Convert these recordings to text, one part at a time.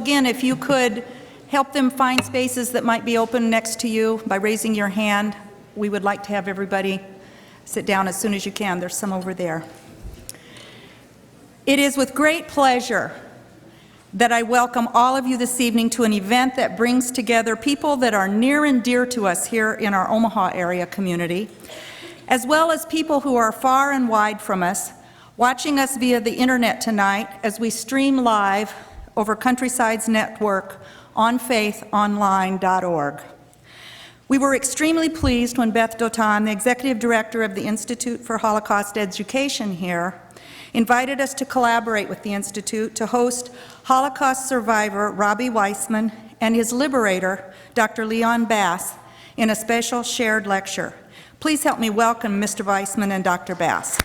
again, if you could help them find spaces that might be open next to you by raising your hand. We would like to have everybody sit down as soon as you can. There's some over there. It is with great pleasure that I welcome all of you this evening to an event that brings together people that are near and dear to us here in our Omaha area community, as well as people who are far and wide from us, watching us via the internet tonight as we stream live over Countryside's network on faithonline.org. We were extremely pleased when Beth Dotan, the Executive Director of the Institute for Holocaust Education here, invited us to collaborate with the Institute to host Holocaust survivor Robbie Waisman and his liberator, Dr. Leon Bass, in a special shared lecture. Please help me welcome Mr. Waisman and Dr. Bass.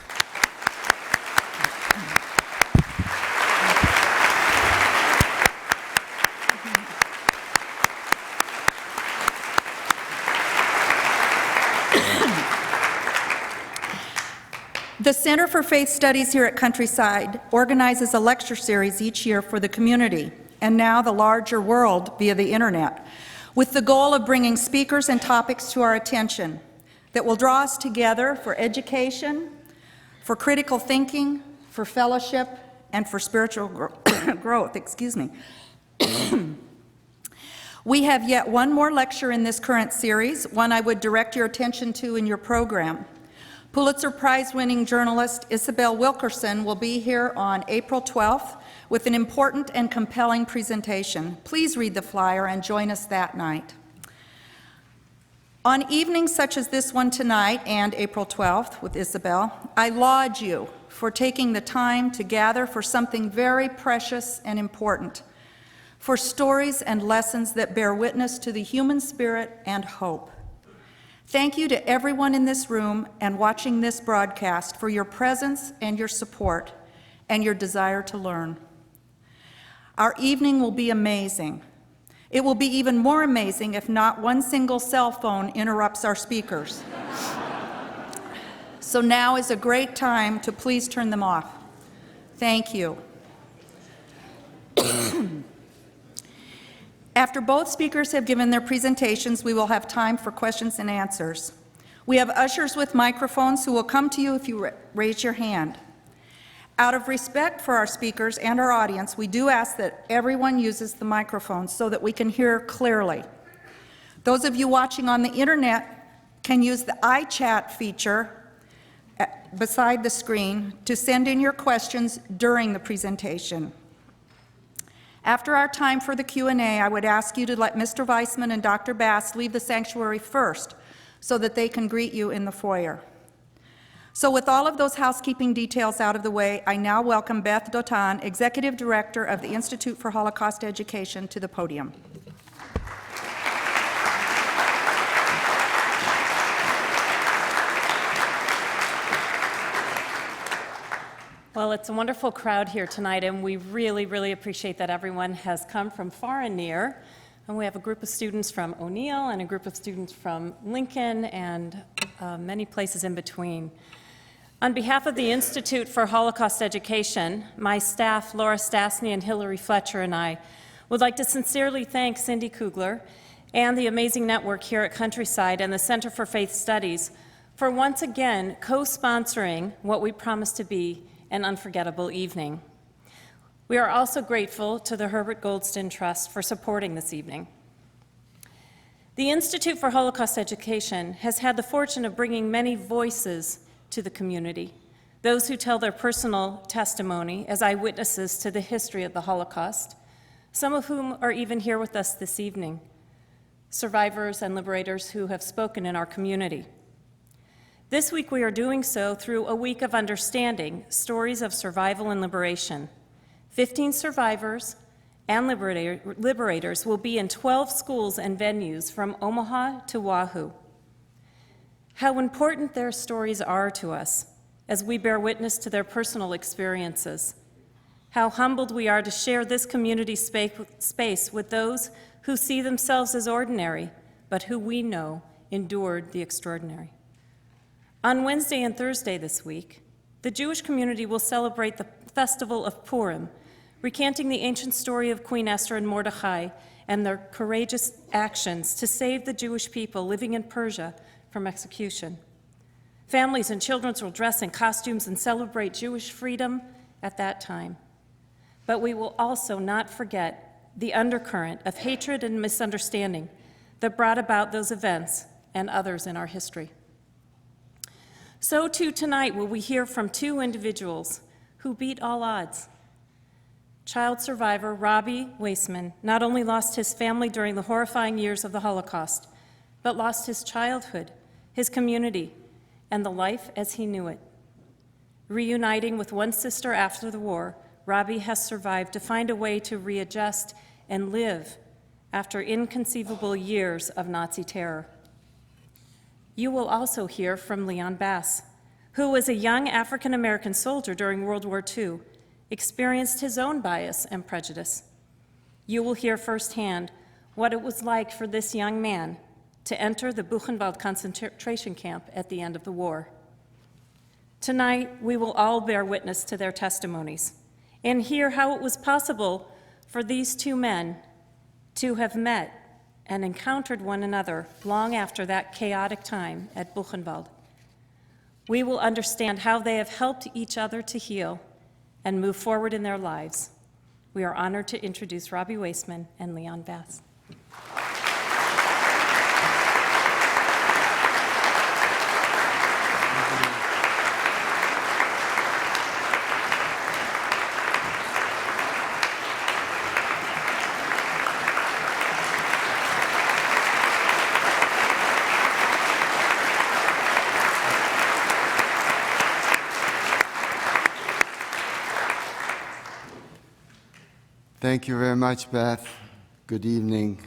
The Center for Faith Studies here at Countryside organizes a lecture series each year for the community, and now the larger world via the internet, with the goal of bringing speakers and topics to our attention that will draw us together for education, for critical thinking, for fellowship, and for spiritual growth. Excuse me. We have yet one more lecture in this current series, one I would direct your attention to in your program. Pulitzer Prize-winning journalist Isabel Wilkerson will be here on April 12th with an important and compelling presentation. Please read the flyer and join us that night. On evenings such as this one tonight and April 12th with Isabel, I laud you for taking the time to gather for something very precious and important, for stories and lessons that bear witness to the human spirit and hope. Thank you to everyone in this room and watching this broadcast for your presence and your support and your desire to learn. Our evening will be amazing. It will be even more amazing if not one single cell phone interrupts our speakers. So now is a great time to please turn them off. Thank you. After both speakers have given their presentations, we will have time for questions and answers. We have ushers with microphones who will come to you if you raise your hand. Out of respect for our speakers and our audience, we do ask that everyone uses the microphone so that we can hear clearly. Those of you watching on the internet can use the iChat feature beside the screen to send in your questions during the presentation. After our time for the Q&A, I would ask you to let Mr. Waisman and Dr. Bass leave the sanctuary first so that they can greet you in the foyer. So with all of those housekeeping details out of the way, I now welcome Beth Dotan, Executive Director of the Institute for Holocaust Education, to the podium. Well, it's a wonderful crowd here tonight, and we really, really appreciate that everyone has come from far and near. And we have a group of students from O'Neill and a group of students from Lincoln and many places in between. On behalf of the Institute for Holocaust Education, my staff, Laura Stasny and Hillary Fletcher, and I would like to sincerely thank Cindy Kugler and the amazing network here at Countryside and the Center for Faith Studies for once again co-sponsoring what we promised to be an unforgettable evening. We are also grateful to the Herbert Goldston Trust for supporting this evening. The Institute for Holocaust Education has had the fortune of bringing many voices to the community, those who tell their personal testimony as eyewitnesses to the history of the Holocaust, some of whom are even here with us this evening, survivors and liberators who have spoken in our community. This week we are doing so through a week of understanding stories of survival and liberation. 15 survivors and liberators will be in 12 schools and venues from Omaha to Oahu. How important their stories are to us as we bear witness to their personal experiences. How humbled we are to share this community space with those who see themselves as ordinary, but who we know endured the extraordinary. On Wednesday and Thursday this week, the Jewish community will celebrate the festival of Purim, recanting the ancient story of Queen Esther and Mordecai and their courageous actions to save the Jewish people living in Persia from execution. Families and children will dress in costumes and celebrate Jewish freedom at that time. But we will also not forget the undercurrent of hatred and misunderstanding that brought about those events and others in our history. So too tonight will we hear from two individuals who beat all odds. Child survivor Robbie Waisman not only lost his family during the horrifying years of the Holocaust, but lost his childhood, his community, and the life as he knew it. Reuniting with one sister after the war, Robbie has survived to find a way to readjust and live after inconceivable years of Nazi terror. You will also hear from Leon Bass, who was a young African-American soldier during World War II, experienced his own bias and prejudice. You will hear firsthand what it was like for this young man to enter the Buchenwald concentration camp at the end of the war. Tonight, we will all bear witness to their testimonies and hear how it was possible for these two men to have met and encountered one another long after that chaotic time at Buchenwald. We will understand how they have helped each other to heal and move forward in their lives. We are honored to introduce Robbie Waisman and Leon Bass. Thank you very much, Beth. Good evening.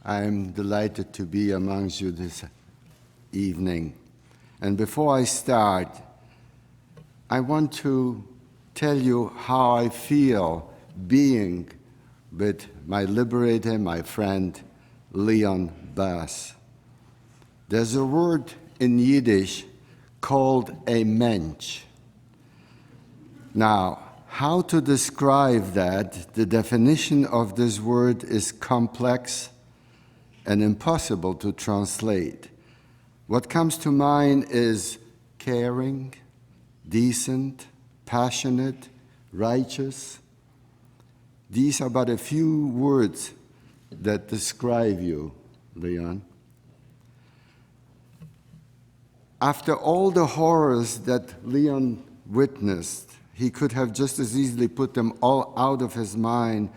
I'm delighted to be amongst you this evening. And before I start, I want to tell you how I feel being with my liberator, my friend, Leon Bass. There's a word in Yiddish called a mensch. Now, how to describe that? The definition of this word is complex and impossible to translate. What comes to mind is caring, decent, passionate, righteous. These are but a few words that describe you, Leon. After all the horrors that Leon witnessed, he could have just as easily put them all out of his mind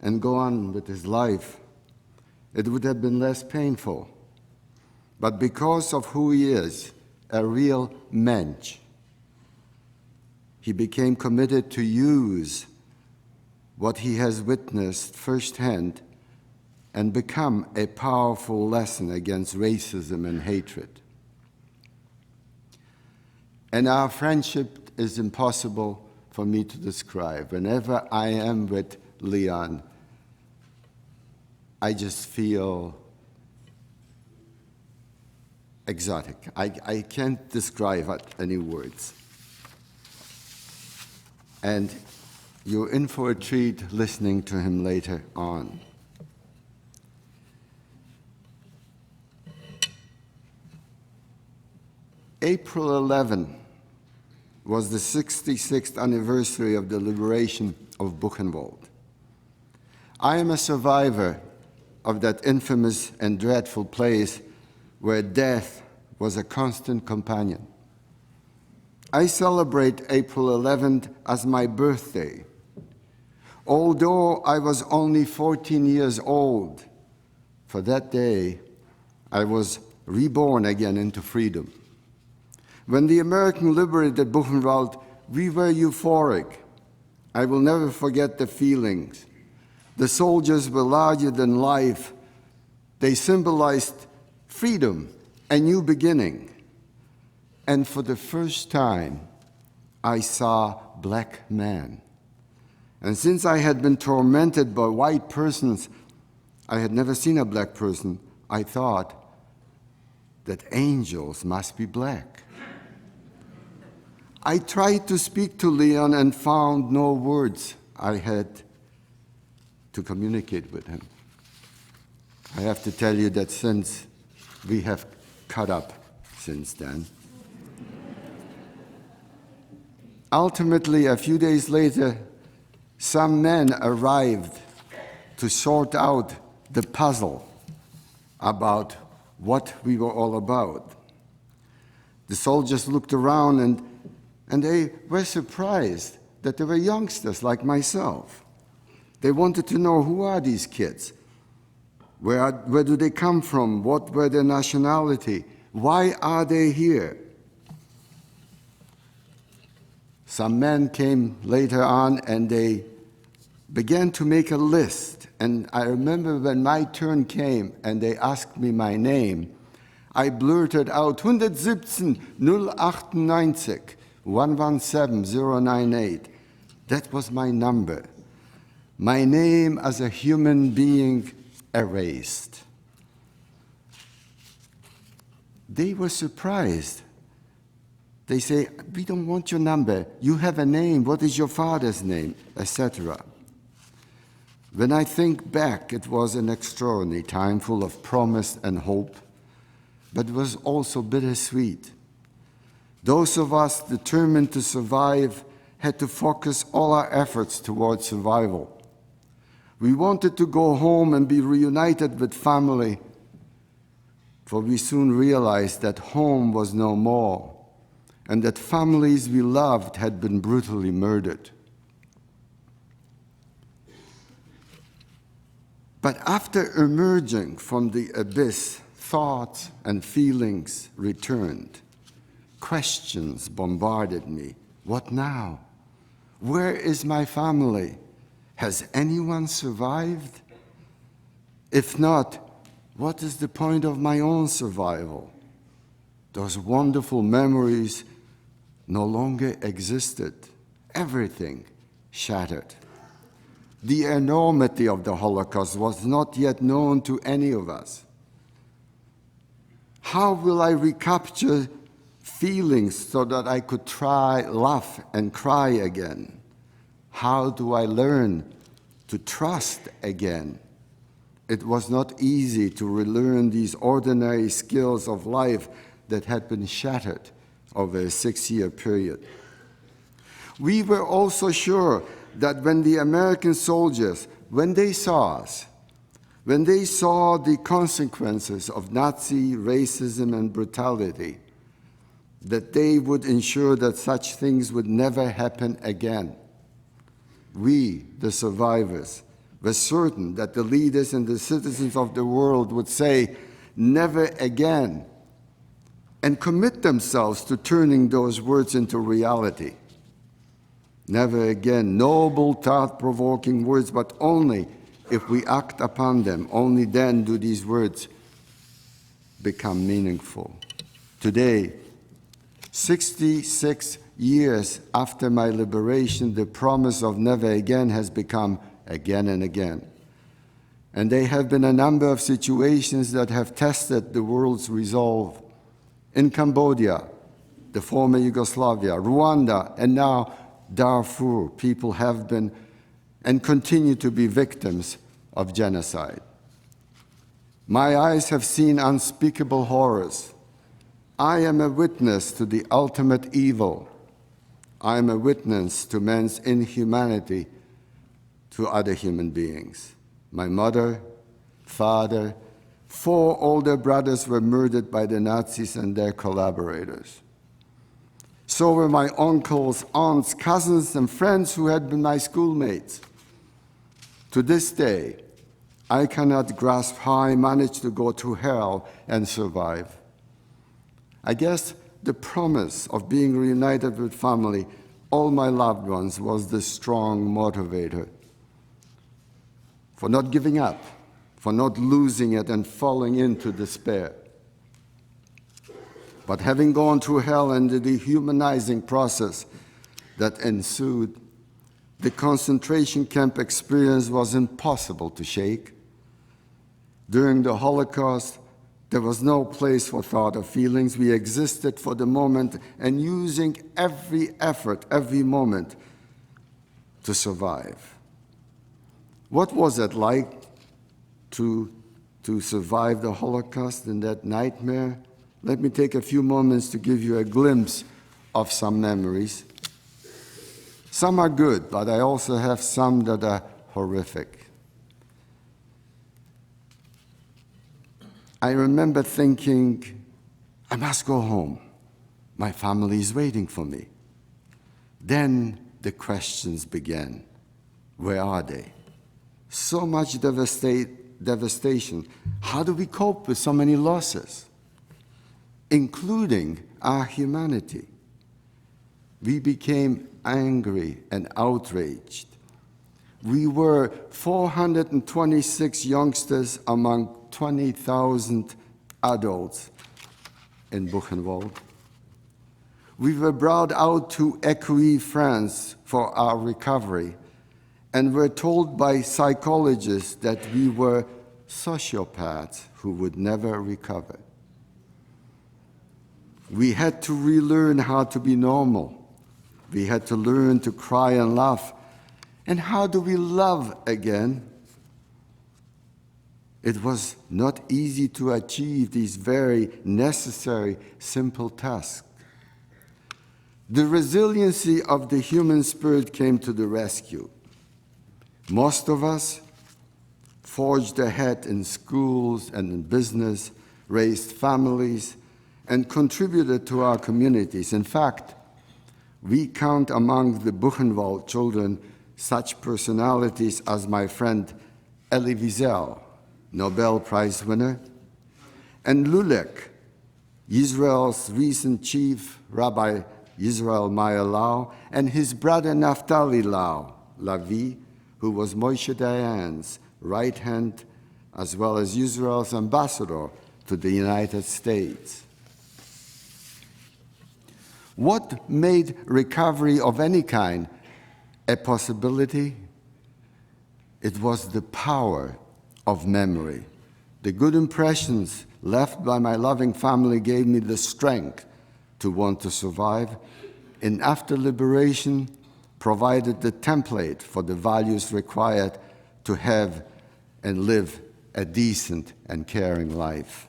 and go on with his life. It would have been less painful. But because of who he is, a real mensch, he became committed to use what he has witnessed firsthand and become a powerful lesson against racism and hatred. And our friendship is impossible for me to describe. Whenever I am with Leon, I just feel exotic. I can't describe it any words. And you're in for a treat listening to him later on. April 11 was the 66th anniversary of the liberation of Buchenwald. I am a survivor of that infamous and dreadful place where death was a constant companion. I celebrate April 11th as my birthday. Although I was only 14 years old, for that day I was reborn again into freedom. When the Americans liberated Buchenwald, we were euphoric. I will never forget the feelings. The soldiers were larger than life. They symbolized freedom, a new beginning. And for the first time, I saw black men. And since I had been tormented by white persons, I had never seen a black person, I thought that angels must be black. I tried to speak to Leon and found no words. I had to communicate with him. I have to tell you that since we have cut up since then. Ultimately, a few days later, some men arrived to sort out the puzzle about what we were all about. The soldiers looked around and they were surprised that there were youngsters like myself. They wanted to know, who are these kids? Where do they come from? What were their nationality? Why are they here? Some men came later on and they began to make a list. And I remember when my turn came and they asked me my name, I blurted out 117 098 117 098. That was my number. My name as a human being erased. They were surprised. They say, we don't want your number. You have a name. What is your father's name? Etc. When I think back, it was an extraordinary time full of promise and hope, but it was also bittersweet. Those of us determined to survive had to focus all our efforts towards survival. We wanted to go home and be reunited with family, for we soon realized that home was no more, and that families we loved had been brutally murdered. But after emerging from the abyss, thoughts and feelings returned. Questions bombarded me. What now? Where is my family? Has anyone survived? If not, what is the point of my own survival? Those wonderful memories no longer existed. Everything shattered. The enormity of the Holocaust was not yet known to any of us. How will I recapture feelings so that I could laugh and cry again? How do I learn to trust again? It was not easy to relearn these ordinary skills of life that had been shattered over a 6-year period. We were also sure that when the American soldiers, when they saw us, when they saw the consequences of Nazi racism and brutality, that they would ensure that such things would never happen again. We, the survivors, were certain that the leaders and the citizens of the world would say, never again, and commit themselves to turning those words into reality. Never again, noble, thought-provoking words, but only if we act upon them. Only then do these words become meaningful. Today, 66 years after my liberation, the promise of never again has become again and again. And there have been a number of situations that have tested the world's resolve. In Cambodia, the former Yugoslavia, Rwanda, and now Darfur, people have been and continue to be victims of genocide. My eyes have seen unspeakable horrors. I am a witness to the ultimate evil. I am a witness to man's inhumanity to other human beings. My mother, father, 4 older brothers were murdered by the Nazis and their collaborators. So were my uncles, aunts, cousins, and friends who had been my schoolmates. To this day, I cannot grasp how I managed to go through hell and survive. I guess the promise of being reunited with family, all my loved ones, was the strong motivator for not giving up, for not losing it and falling into despair. But having gone through hell and the dehumanizing process that ensued, the concentration camp experience was impossible to shake. During the Holocaust, there was no place for thought or feelings. We existed for the moment and using every effort, every moment to survive. What was it like to survive the Holocaust and that nightmare? Let me take a few moments to give you a glimpse of some memories. Some are good, but I also have some that are horrific. I remember thinking, I must go home. My family is waiting for me. Then the questions began. Where are they? So much devastation. How do we cope with so many losses, including our humanity? We became angry and outraged. We were 426 youngsters among 20,000 adults in Buchenwald. We were brought out to Écueil, France for our recovery and were told by psychologists that we were sociopaths who would never recover. We had to relearn how to be normal. We had to learn to cry and laugh. And how do we love again? It was not easy to achieve these very necessary, simple tasks. The resiliency of the human spirit came to the rescue. Most of us forged ahead in schools and in business, raised families, and contributed to our communities. In fact, we count among the Buchenwald children such personalities as my friend Elie Wiesel, Nobel Prize winner, and Lulek, Israel's recent chief, Rabbi Yisrael Meyer Lau, and his brother Naftali Lau, Lavi, who was Moshe Dayan's right hand, as well as Israel's ambassador to the United States. What made recovery of any kind a possibility? It was the power of memory. The good impressions left by my loving family gave me the strength to want to survive, and after liberation, provided the template for the values required to have and live a decent and caring life.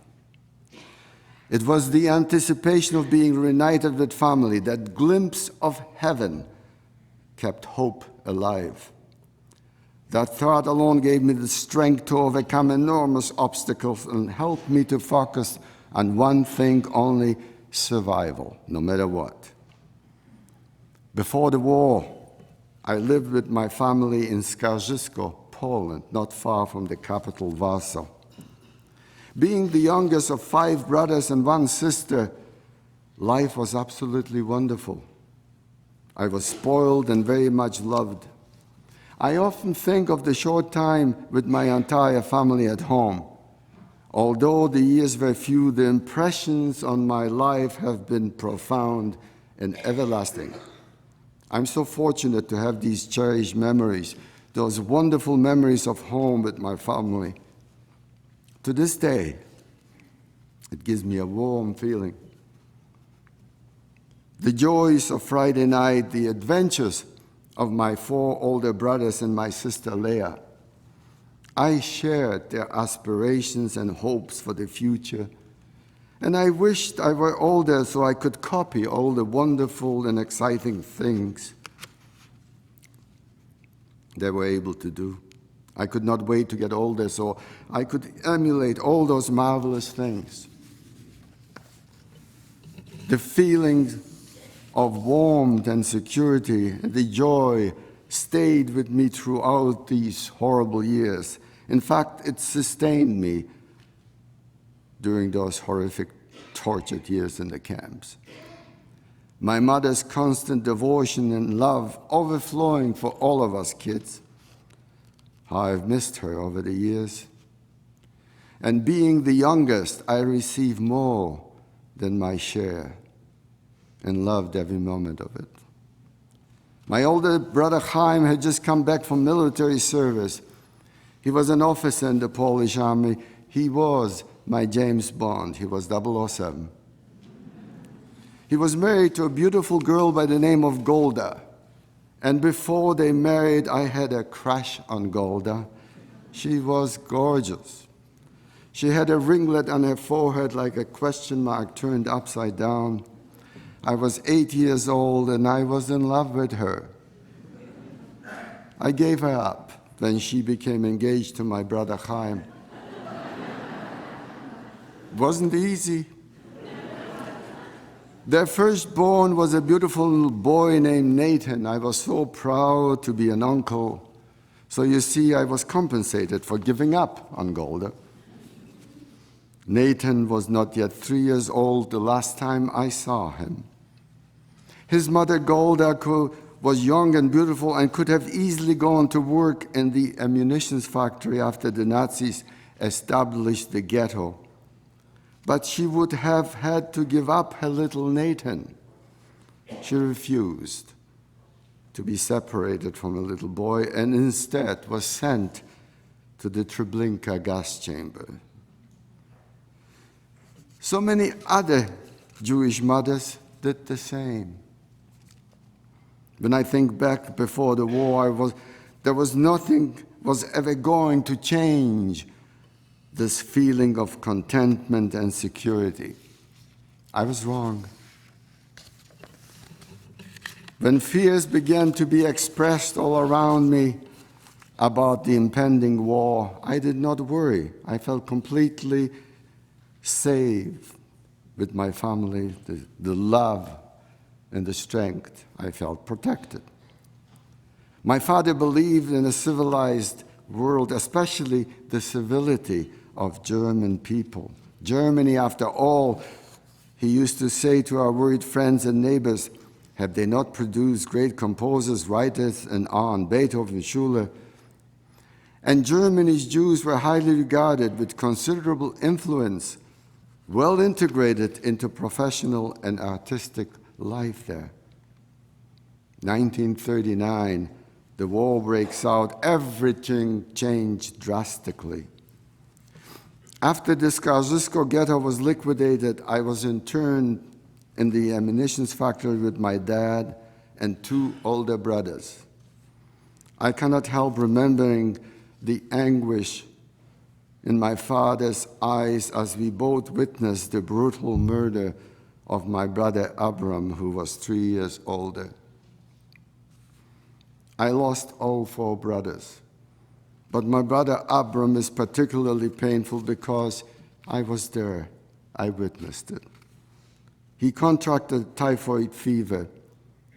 It was the anticipation of being reunited with family, that glimpse of heaven, kept hope alive. That thought alone gave me the strength to overcome enormous obstacles and helped me to focus on one thing only: survival, no matter what. Before the war, I lived with my family in Skarżysko, Poland, not far from the capital, Warsaw. Being the youngest of 5 brothers and 1 sister, life was absolutely wonderful. I was spoiled and very much loved. I often think of the short time with my entire family at home. Although the years were few, the impressions on my life have been profound and everlasting. I'm so fortunate to have these cherished memories, those wonderful memories of home with my family. To this day, it gives me a warm feeling. The joys of Friday night, the adventures of my 4 older brothers and my sister Leah. I shared their aspirations and hopes for the future, and I wished I were older so I could copy all the wonderful and exciting things they were able to do. I could not wait to get older so I could emulate all those marvelous things. The feelings of warmth and security, the joy stayed with me throughout these horrible years. In fact, it sustained me during those horrific, tortured years in the camps. My mother's constant devotion and love overflowing for all of us kids. How I've missed her over the years. And being the youngest, I received more than my share and loved every moment of it. My older brother Chaim had just come back from military service. He was an officer in the Polish army. He was my James Bond. He was 007. He was married to a beautiful girl by the name of Golda. And before they married, I had a crush on Golda. She was gorgeous. She had a ringlet on her forehead like a question mark turned upside down. I was 8 years old and I was in love with her. I gave her up when she became engaged to my brother Chaim. Wasn't easy. Their firstborn was a beautiful boy named Nathan. I was so proud to be an uncle. So you see, I was compensated for giving up on Golda. Nathan was not yet 3 years old the last time I saw him. His mother, Golda, was young and beautiful and could have easily gone to work in the ammunition factory after the Nazis established the ghetto. But she would have had to give up her little Nathan. She refused to be separated from a little boy and instead was sent to the Treblinka gas chamber. So many other Jewish mothers did the same. When I think back before the war, there was nothing was ever going to change this feeling of contentment and security. I was wrong. When fears began to be expressed all around me about the impending war, I did not worry. I felt completely safe with my family, the love and the strength. I felt protected. My father believed in a civilized world, especially the civility of German people. Germany, after all, he used to say to our worried friends and neighbors, have they not produced great composers, writers, and on Beethoven, Schuller? And Germany's Jews were highly regarded with considerable influence, well integrated into professional and artistic life there. 1939, the war breaks out, everything changed drastically. After the Skarżysko ghetto was liquidated, I was interned in the ammunition factory with my dad and two older brothers. I cannot help remembering the anguish in my father's eyes as we both witnessed the brutal murder of my brother Abram, who was 3 years older. I lost all four brothers, but my brother Abram is particularly painful because I was there. I witnessed it. He contracted typhoid fever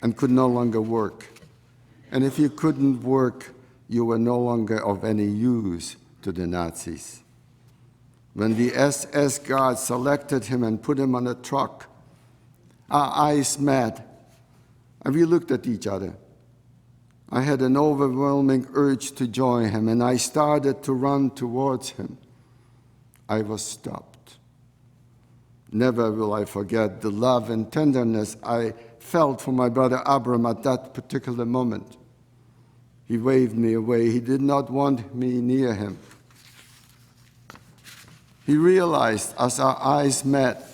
and could no longer work. And if you couldn't work, you were no longer of any use to the Nazis. When the SS guards selected him and put him on a truck, our eyes met, and we looked at each other. I had an overwhelming urge to join him, and I started to run towards him. I was stopped. Never will I forget the love and tenderness I felt for my brother Abram at that particular moment. He waved me away. He did not want me near him. He realized as our eyes met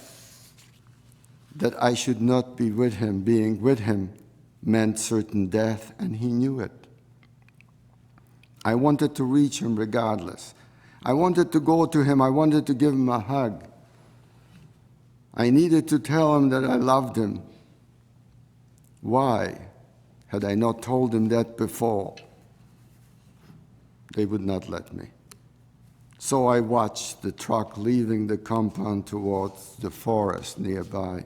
that I should not be with him. Being with him meant certain death, and he knew it. I wanted to reach him regardless. I wanted to go to him. I wanted to give him a hug. I needed to tell him that I loved him. Why had I not told him that before? They would not let me. So I watched the truck leaving the compound towards the forest nearby.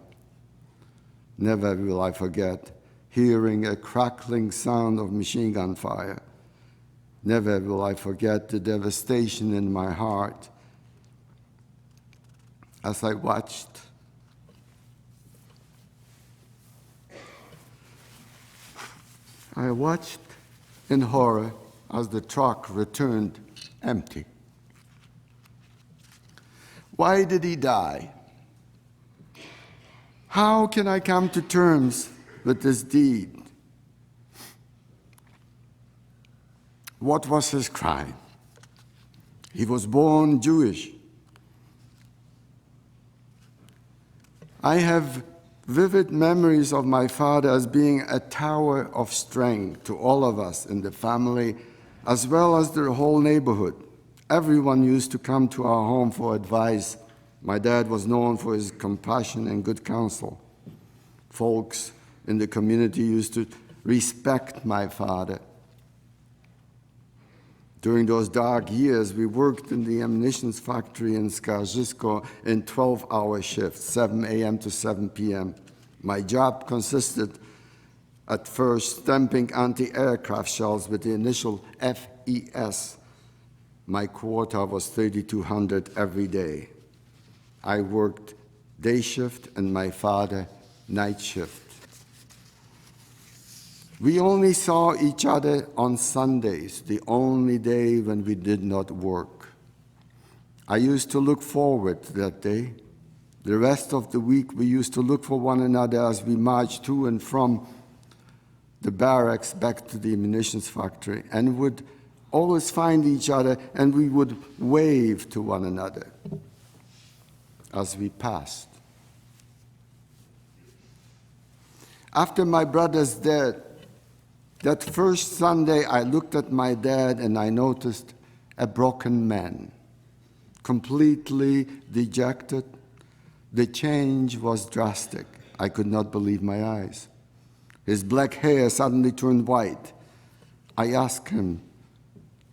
Never will I forget hearing a crackling sound of machine gun fire. Never will I forget the devastation in my heart as I watched in horror as the truck returned empty. Why did he die? How can I come to terms with this deed? What was his crime? He was born Jewish. I have vivid memories of my father as being a tower of strength to all of us in the family, as well as the whole neighborhood. Everyone used to come to our home for advice. My dad was known for his compassion and good counsel. Folks in the community used to respect my father. During those dark years, we worked in the ammunition factory in Skaržisko in 12-hour shifts, 7 a.m. to 7 p.m. My job consisted at first stamping anti-aircraft shells with the initial FES. My quota was 3,200 every day. I worked day shift and my father night shift. We only saw each other on Sundays, the only day when we did not work. I used to look forward to that day. The rest of the week we used to look for one another as we marched to and from the barracks back to the munitions factory, and would always find each other, and we would wave to one another as we passed. After my brother's death, that first Sunday, I looked at my dad and I noticed a broken man, completely dejected. The change was drastic. I could not believe my eyes. His black hair suddenly turned white. I asked him,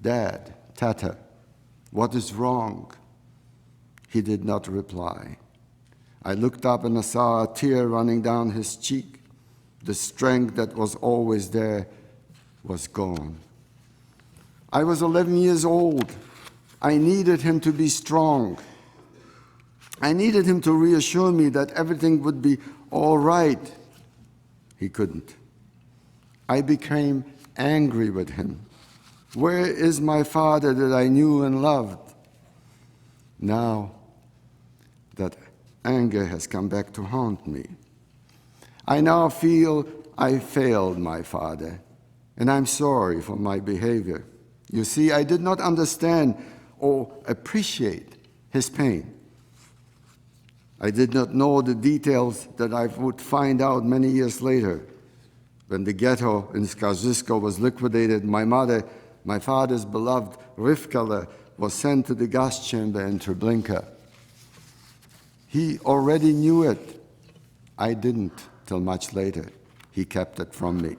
"Dad, Tata, what is wrong?" He did not reply. I looked up and I saw a tear running down his cheek. The strength that was always there was gone. I was 11 years old. I needed him to be strong. I needed him to reassure me that everything would be all right. He couldn't. I became angry with him. Where is my father that I knew and loved? Now that anger has come back to haunt me. I now feel I failed my father, and I'm sorry for my behavior. You see, I did not understand or appreciate his pain. I did not know the details that I would find out many years later. When the ghetto in Skaržisko was liquidated, my father's beloved Rivkala, was sent to the gas chamber in Treblinka. He already knew it. I didn't till much later. He kept it from me.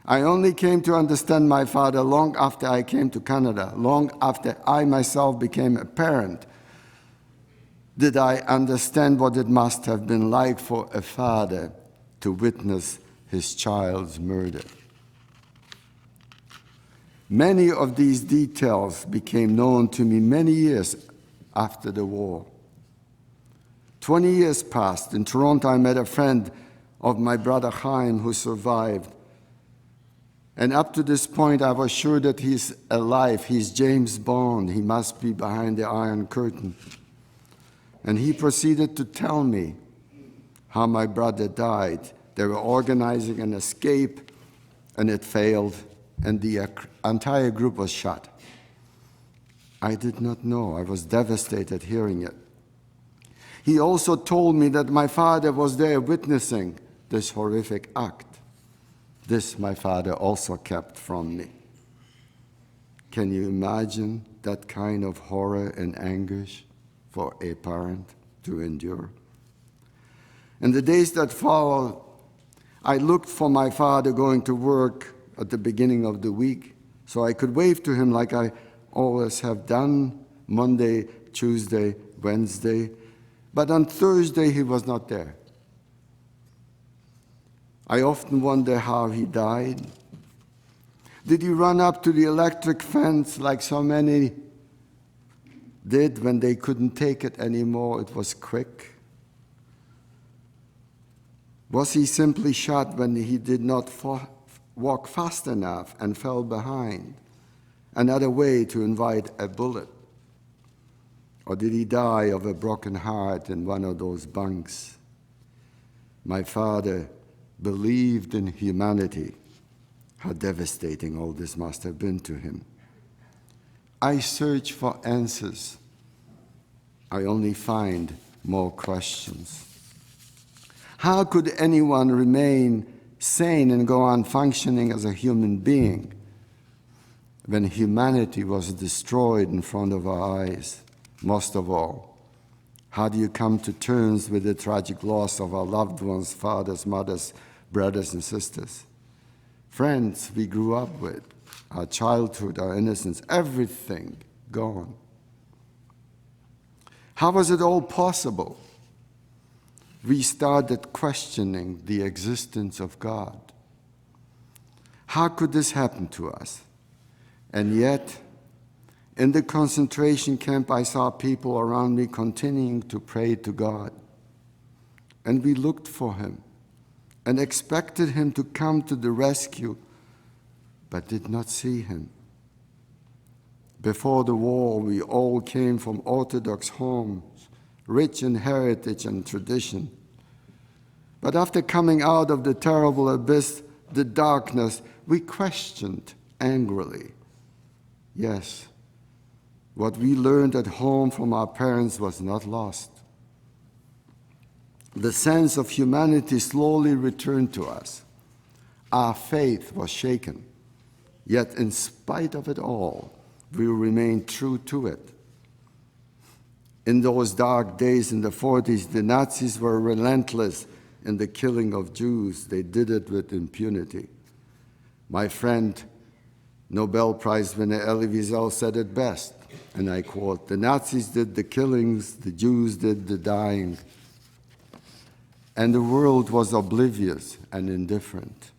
I only came to understand my father long after I came to Canada, long after I myself became a parent. Did I understand what it must have been like for a father to witness his child's murder? Many of these details became known to me many years after the war. 20 years passed. In Toronto, I met a friend of my brother Chaim who survived. And up to this point, I was sure that he's alive. He's James Bond. He must be behind the Iron Curtain. And he proceeded to tell me how my brother died. They were organizing an escape, and it failed, and the entire group was shot. I did not know. I was devastated hearing it. He also told me that my father was there witnessing this horrific act. This my father also kept from me. Can you imagine that kind of horror and anguish for a parent to endure? In the days that followed, I looked for my father going to work at the beginning of the week so I could wave to him like I always have done, Monday, Tuesday, Wednesday. But on Thursday, he was not there. I often wonder how he died. Did he run up to the electric fence like so many did when they couldn't take it anymore? It was quick. Was he simply shot when he did not walk fast enough and fell behind? Another way to invite a bullet. Or did he die of a broken heart in one of those bunks? My father believed in humanity. How devastating all this must have been to him. I search for answers. I only find more questions. How could anyone remain sane and go on functioning as a human being when humanity was destroyed in front of our eyes? Most of all, how do you come to terms with the tragic loss of our loved ones, fathers, mothers, brothers and sisters, friends we grew up with, our childhood, our innocence, everything gone? How was it all possible? We started questioning the existence of God. How could this happen to us? And yet, in the concentration camp, I saw people around me continuing to pray to God. And we looked for him and expected him to come to the rescue, but did not see him. Before the war, we all came from Orthodox homes, rich in heritage and tradition. But after coming out of the terrible abyss, the darkness, we questioned angrily. Yes, what we learned at home from our parents was not lost. The sense of humanity slowly returned to us. Our faith was shaken, yet in spite of it all, we remained true to it. In those dark days in the 40s, the Nazis were relentless in the killing of Jews. They did it with impunity. My friend, Nobel Prize winner Elie Wiesel said it best, and I quote, "The Nazis did the killings, the Jews did the dying, and the world was oblivious and indifferent."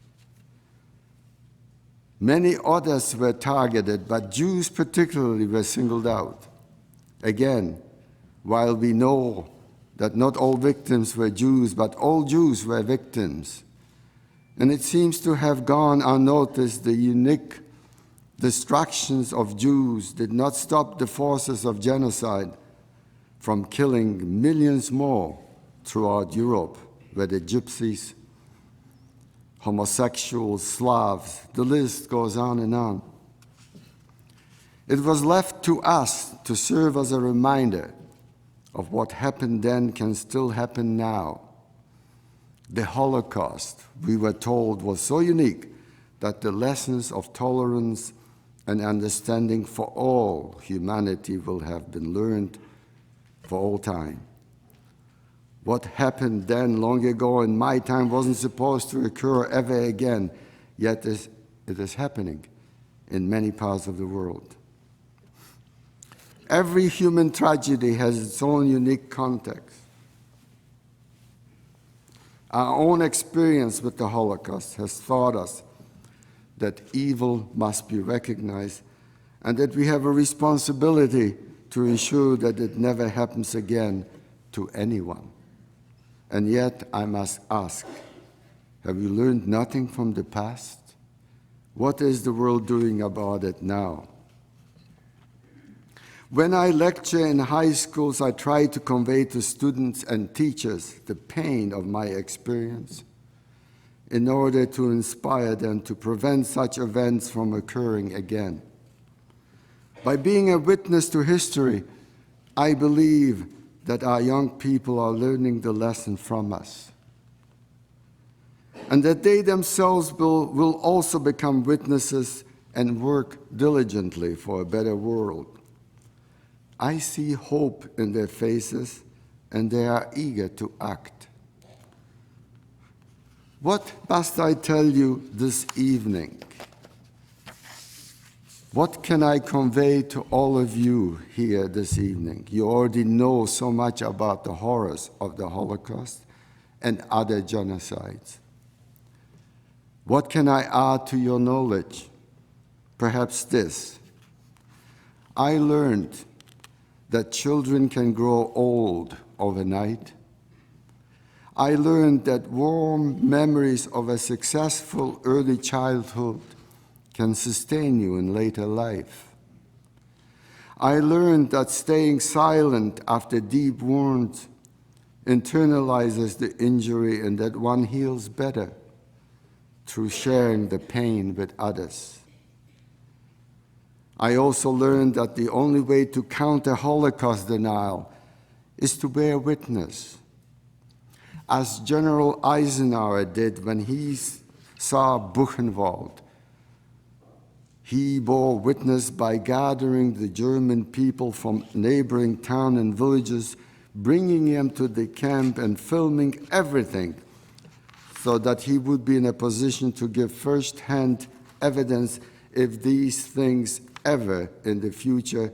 Many others were targeted, but Jews particularly were singled out. Again, while we know that not all victims were Jews, but all Jews were victims. And it seems to have gone unnoticed, the unique destructions of Jews did not stop the forces of genocide from killing millions more throughout Europe, where the Gypsies, homosexuals, Slavs, the list goes on and on. It was left to us to serve as a reminder of what happened then can still happen now. The Holocaust, we were told, was so unique that the lessons of tolerance and understanding for all humanity will have been learned for all time. What happened then long ago in my time wasn't supposed to occur ever again, yet it is happening in many parts of the world. Every human tragedy has its own unique context. Our own experience with the Holocaust has taught us that evil must be recognized and that we have a responsibility to ensure that it never happens again to anyone. And yet, I must ask, have we learned nothing from the past? What is the world doing about it now? When I lecture in high schools, I try to convey to students and teachers the pain of my experience in order to inspire them to prevent such events from occurring again. By being a witness to history, I believe that our young people are learning the lesson from us, and that they themselves will also become witnesses and work diligently for a better world. I see hope in their faces, and they are eager to act. What must I tell you this evening? What can I convey to all of you here this evening? You already know so much about the horrors of the Holocaust and other genocides. What can I add to your knowledge? Perhaps this. I learned that children can grow old overnight. I learned that warm memories of a successful early childhood can sustain you in later life. I learned that staying silent after deep wounds internalizes the injury and that one heals better through sharing the pain with others. I also learned that the only way to counter Holocaust denial is to bear witness. as General Eisenhower did when he saw Buchenwald. He bore witness by gathering the German people from neighboring towns and villages, bringing them to the camp and filming everything so that he would be in a position to give first-hand evidence if these things ever in the future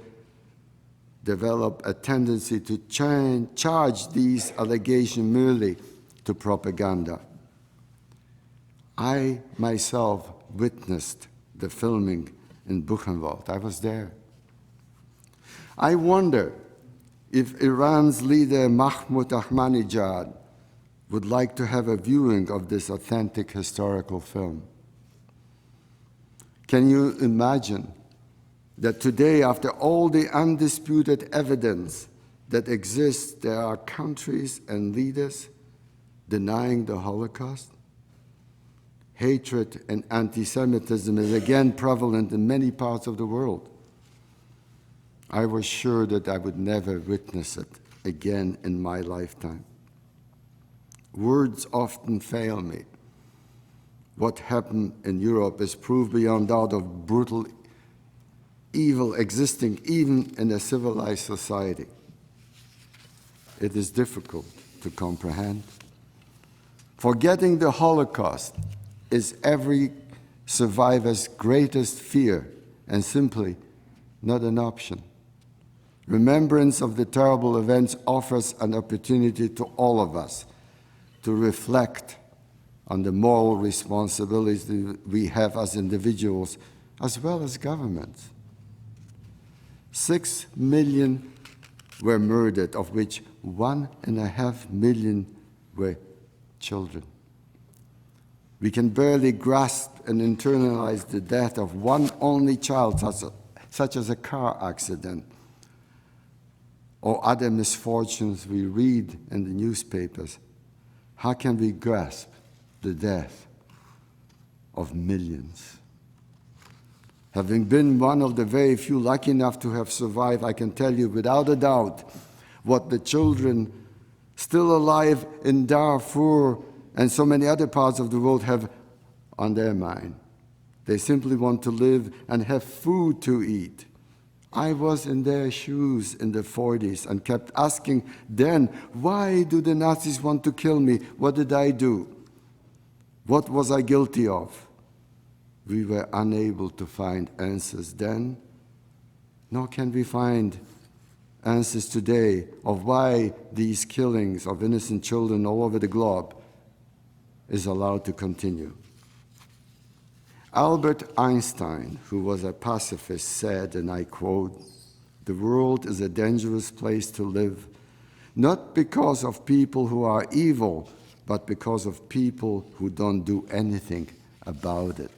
develop a tendency to charge these allegations merely to propaganda. I myself witnessed the filming in Buchenwald. I was there. I wonder if Iran's leader Mahmoud Ahmadinejad would like to have a viewing of this authentic historical film. Can you imagine that today, after all the undisputed evidence that exists, there are countries and leaders denying the Holocaust? Hatred and anti-Semitism is again prevalent in many parts of the world. I was sure that I would never witness it again in my lifetime. Words often fail me. What happened in Europe is proof beyond doubt of brutal evil existing even in a civilized society. It is difficult to comprehend. Forgetting the Holocaust is every survivor's greatest fear and simply not an option. Remembrance of the terrible events offers an opportunity to all of us to reflect on the moral responsibilities we have as individuals as well as governments. 6 million were murdered, of which 1.5 million were children. We can barely grasp and internalize the death of one only child, such as a car accident or other misfortunes we read in the newspapers. How can we grasp the death of millions? Having been one of the very few lucky enough to have survived, I can tell you without a doubt what the children still alive in Darfur and so many other parts of the world have on their mind. They simply want to live and have food to eat. I was in their shoes in the 40s and kept asking then, why do the Nazis want to kill me? What did I do? What was I guilty of? We were unable to find answers then, nor can we find answers today of why these killings of innocent children all over the globe is allowed to continue. Albert Einstein, who was a pacifist, said, and I quote, "The world is a dangerous place to live, not because of people who are evil, but because of people who don't do anything about it."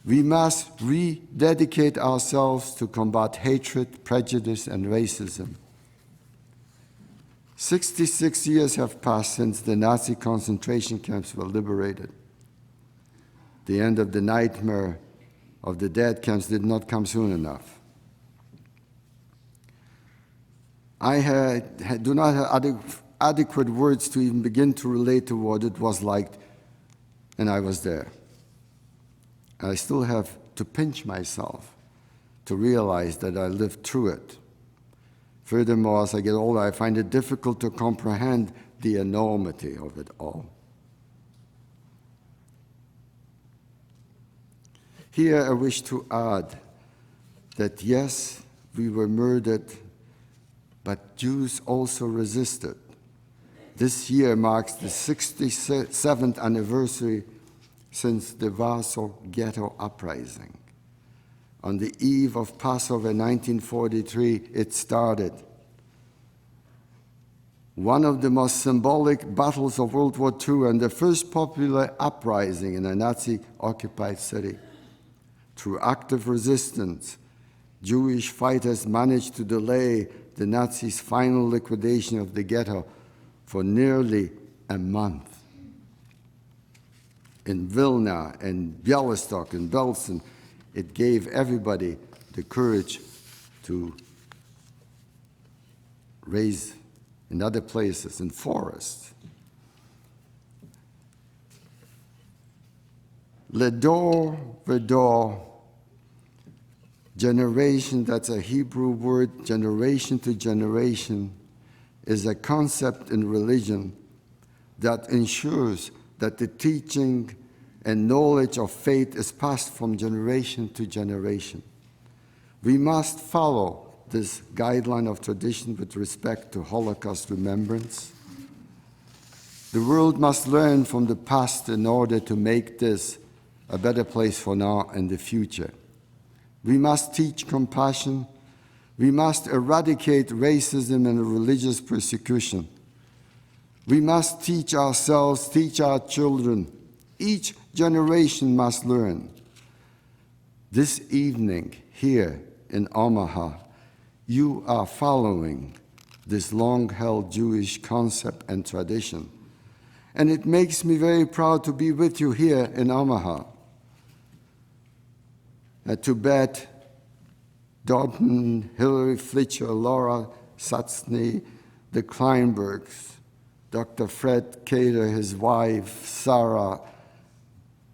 We must rededicate ourselves to combat hatred, prejudice, and racism. 66 years have passed since the Nazi concentration camps were liberated. The end of the nightmare of the death camps did not come soon enough. I do not have adequate words to even begin to relate to what it was like, and I was there. I still have to pinch myself to realize that I lived through it. Furthermore, as I get older, I find it difficult to comprehend the enormity of it all. Here I wish to add that yes, we were murdered, but Jews also resisted. This year marks the 67th anniversary since the Warsaw Ghetto Uprising. On the eve of Passover 1943, it started. One of the most symbolic battles of World War II and the first popular uprising in a Nazi-occupied city. Through active resistance, Jewish fighters managed to delay the Nazis' final liquidation of the ghetto for nearly a month. In Vilna and Białystok and Belsen, it gave everybody the courage to raise in other places, in forests. Ledor vedor, generation, that's a Hebrew word, generation to generation, is a concept in religion that ensures that the teaching and knowledge of faith is passed from generation to generation. We must follow this guideline of tradition with respect to Holocaust remembrance. The world must learn from the past in order to make this a better place for now and the future. We must teach compassion. We must eradicate racism and religious persecution. We must teach ourselves, teach our children. Each generation must learn. This evening here in Omaha, you are following this long-held Jewish concept and tradition. And it makes me very proud to be with you here in Omaha. Tibet, Dalton, Hillary Fletcher, Laura Satsny, the Kleinbergs, Dr. Fred Cater, his wife, Sarah,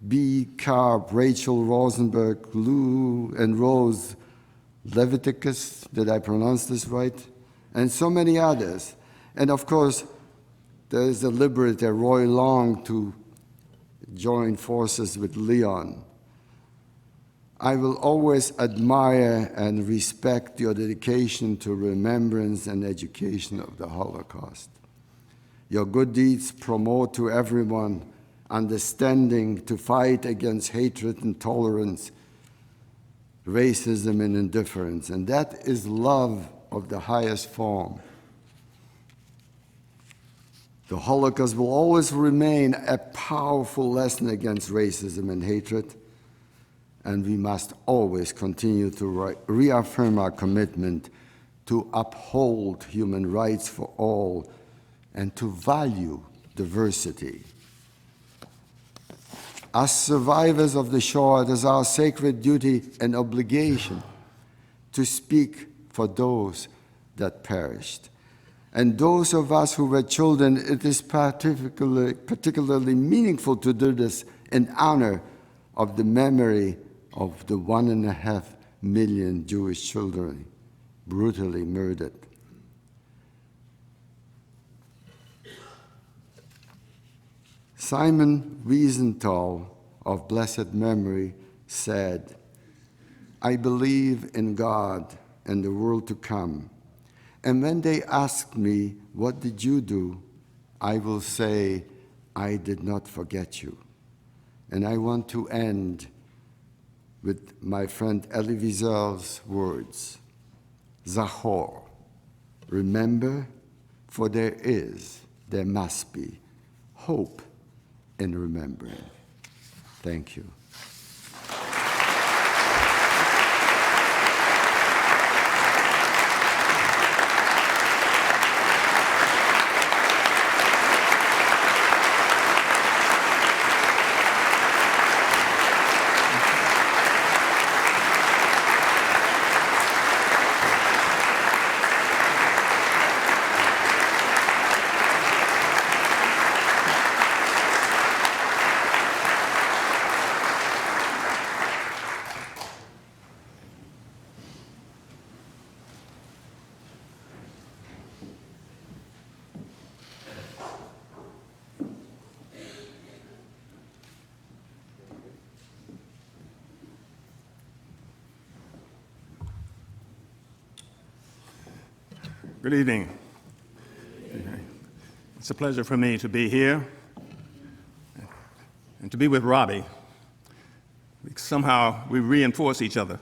B. Karp, Rachel Rosenberg, Lou and Rose Leviticus, did I pronounce this right? And so many others. And of course, there is the liberator, Roy Long, to join forces with Leon. I will always admire and respect your dedication to remembrance and education of the Holocaust. Your good deeds promote to everyone understanding to fight against hatred, intolerance, racism, and indifference. And that is love of the highest form. The Holocaust will always remain a powerful lesson against racism and hatred. And we must always continue to reaffirm our commitment to uphold human rights for all and to value diversity. As survivors of the Shoah, it is our sacred duty and obligation to speak for those that perished. And those of us who were children, it is particularly meaningful to do this in honor of the memory of the 1.5 million Jewish children brutally murdered. Simon Wiesenthal of blessed memory said, "I believe in God and the world to come. And when they ask me, 'What did you do?' I will say, 'I did not forget you.'" And I want to end with my friend Elie Wiesel's words. Zachor, remember, for there must be hope in remembering. Thank you. Good evening. It's a pleasure for me to be here and to be with Robbie. Somehow we reinforce each other.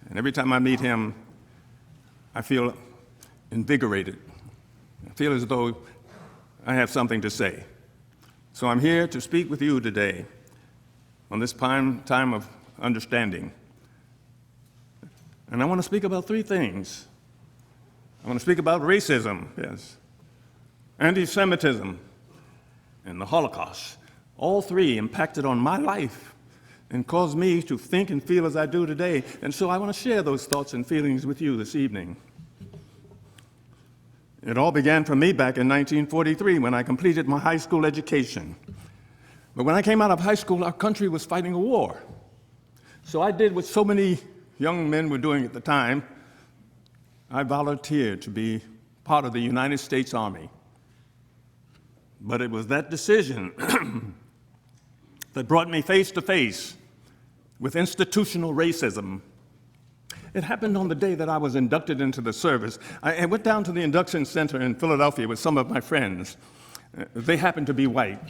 And every time I meet him, I feel invigorated. I feel as though I have something to say. So I'm here to speak with you today on this time of understanding. And I want to speak about three things. I want to speak about racism, yes, anti-Semitism, and the Holocaust. All three impacted on my life and caused me to think and feel as I do today. And so I want to share those thoughts and feelings with you this evening. It all began for me back in 1943 when I completed my high school education. But when I came out of high school, our country was fighting a war. So I did what so many young men were doing at the time. I volunteered to be part of the United States Army. But it was that decision that brought me face to face with institutional racism. It happened on the day that I was inducted into the service. I went down to the induction center in Philadelphia with some of my friends. They happened to be white.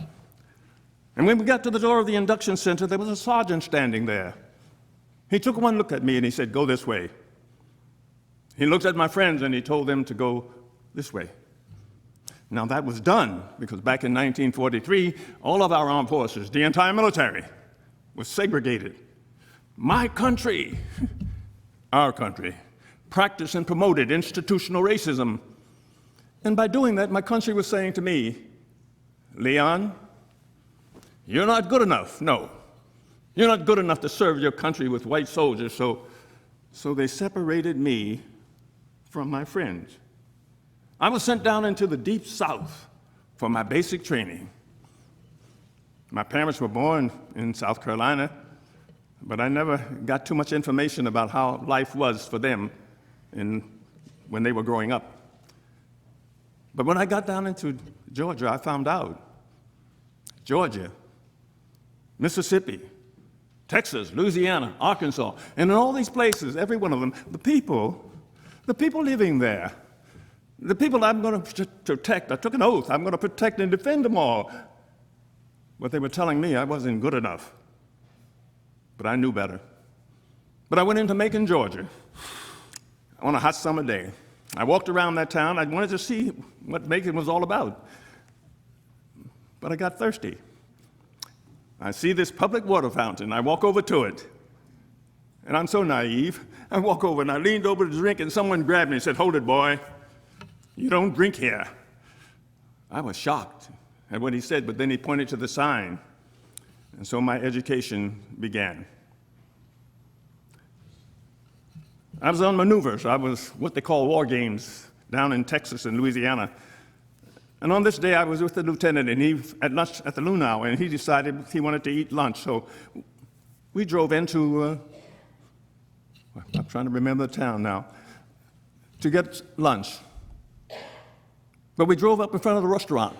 And when we got to the door of the induction center, there was a sergeant standing there. He took one look at me and he said, "Go this way." He looked at my friends and he told them to go this way. Now that was done because back in 1943, all of our armed forces, the entire military, was segregated. My country, our country, practiced and promoted institutional racism. And by doing that, my country was saying to me, "Leon, you're not good enough. No, you're not good enough to serve your country with white soldiers." So they separated me from my friends. I was sent down into the deep South for my basic training. My parents were born in South Carolina, but I never got too much information about how life was for them when they were growing up. But when I got down into Georgia, I found out. Georgia, Mississippi, Texas, Louisiana, Arkansas, and in all these places, every one of them, the people living there, the people I'm going to protect, I took an oath, I'm going to protect and defend them all. But they were telling me I wasn't good enough. But I knew better. But I went into Macon, Georgia, on a hot summer day. I walked around that town. I wanted to see what Macon was all about. But I got thirsty. I see this public water fountain. I walk over to it. And I'm so naive. I walk over and I leaned over to drink, and someone grabbed me and said, "Hold it, boy. You don't drink here." I was shocked at what he said, but then he pointed to the sign. And so my education began. I was on maneuvers. I was what they call war games down in Texas and Louisiana. And on this day, I was with the lieutenant, and he at lunch at the luau, and he decided he wanted to eat lunch. So we drove into, I'm trying to remember the town now, to get lunch. But we drove up in front of the restaurant.